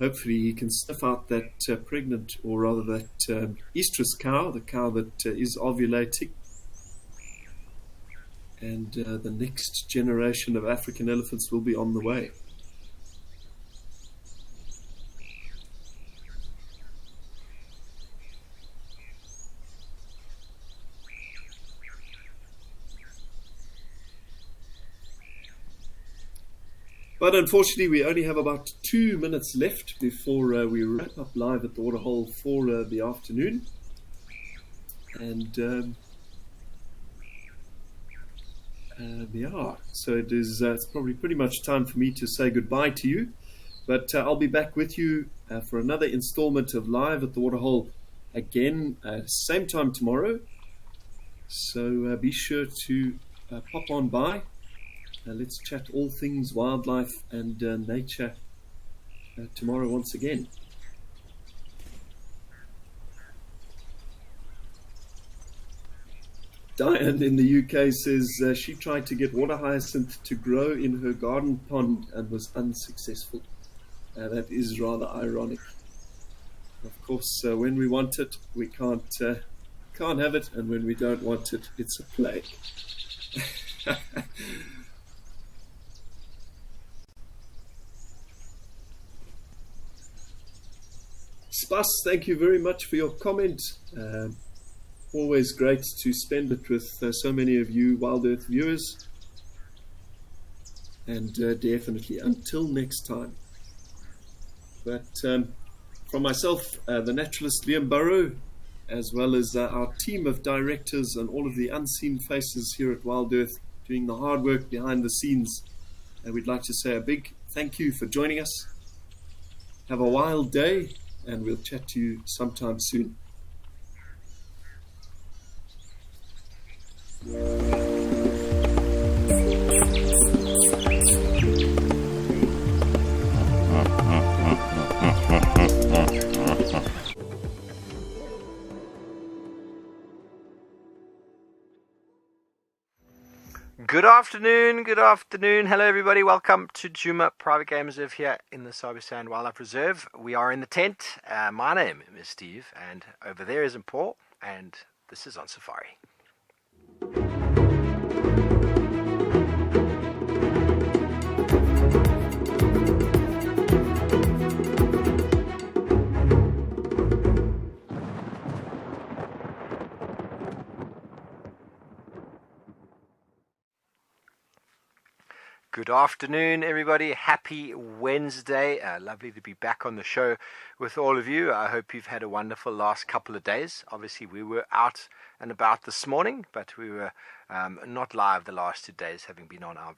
Hopefully he can sniff out that pregnant, or rather that estrus cow, the cow that is ovulating, and the next generation of African elephants will be on the way. But unfortunately, we only have about 2 minutes left before we wrap up live at the Waterhole for the afternoon. And yeah, so it's probably pretty much time for me to say goodbye to you. But I'll be back with you for another installment of Live at the Waterhole again, same time tomorrow. So be sure to pop on by. Let's chat all things wildlife and nature tomorrow once again. Diane in the UK says she tried to get water hyacinth to grow in her garden pond and was unsuccessful. That is rather ironic. Of course, when we want it, we can't have it, and when we don't want it, it's a plague. Spas, thank you very much for your comment. Always great to spend it with so many of you WildEarth viewers. And definitely until next time. But from myself, the naturalist Liam Burrow, as well as our team of directors and all of the unseen faces here at WildEarth doing the hard work behind the scenes, we'd like to say a big thank you for joining us. Have a wild day, and we'll chat to you sometime soon. Good afternoon, good afternoon. Hello everybody, welcome to Djuma Private Game Reserve here in the Sabi Sand Wildlife Reserve. We are in the tent. My name is Steve, and over there is Paul, and this is on safari. Good afternoon, everybody. Happy Wednesday. Lovely to be back on the show with all of you. I hope you've had a wonderful last couple of days. Obviously, we were out and about this morning, but we were not live the last 2 days, having been on our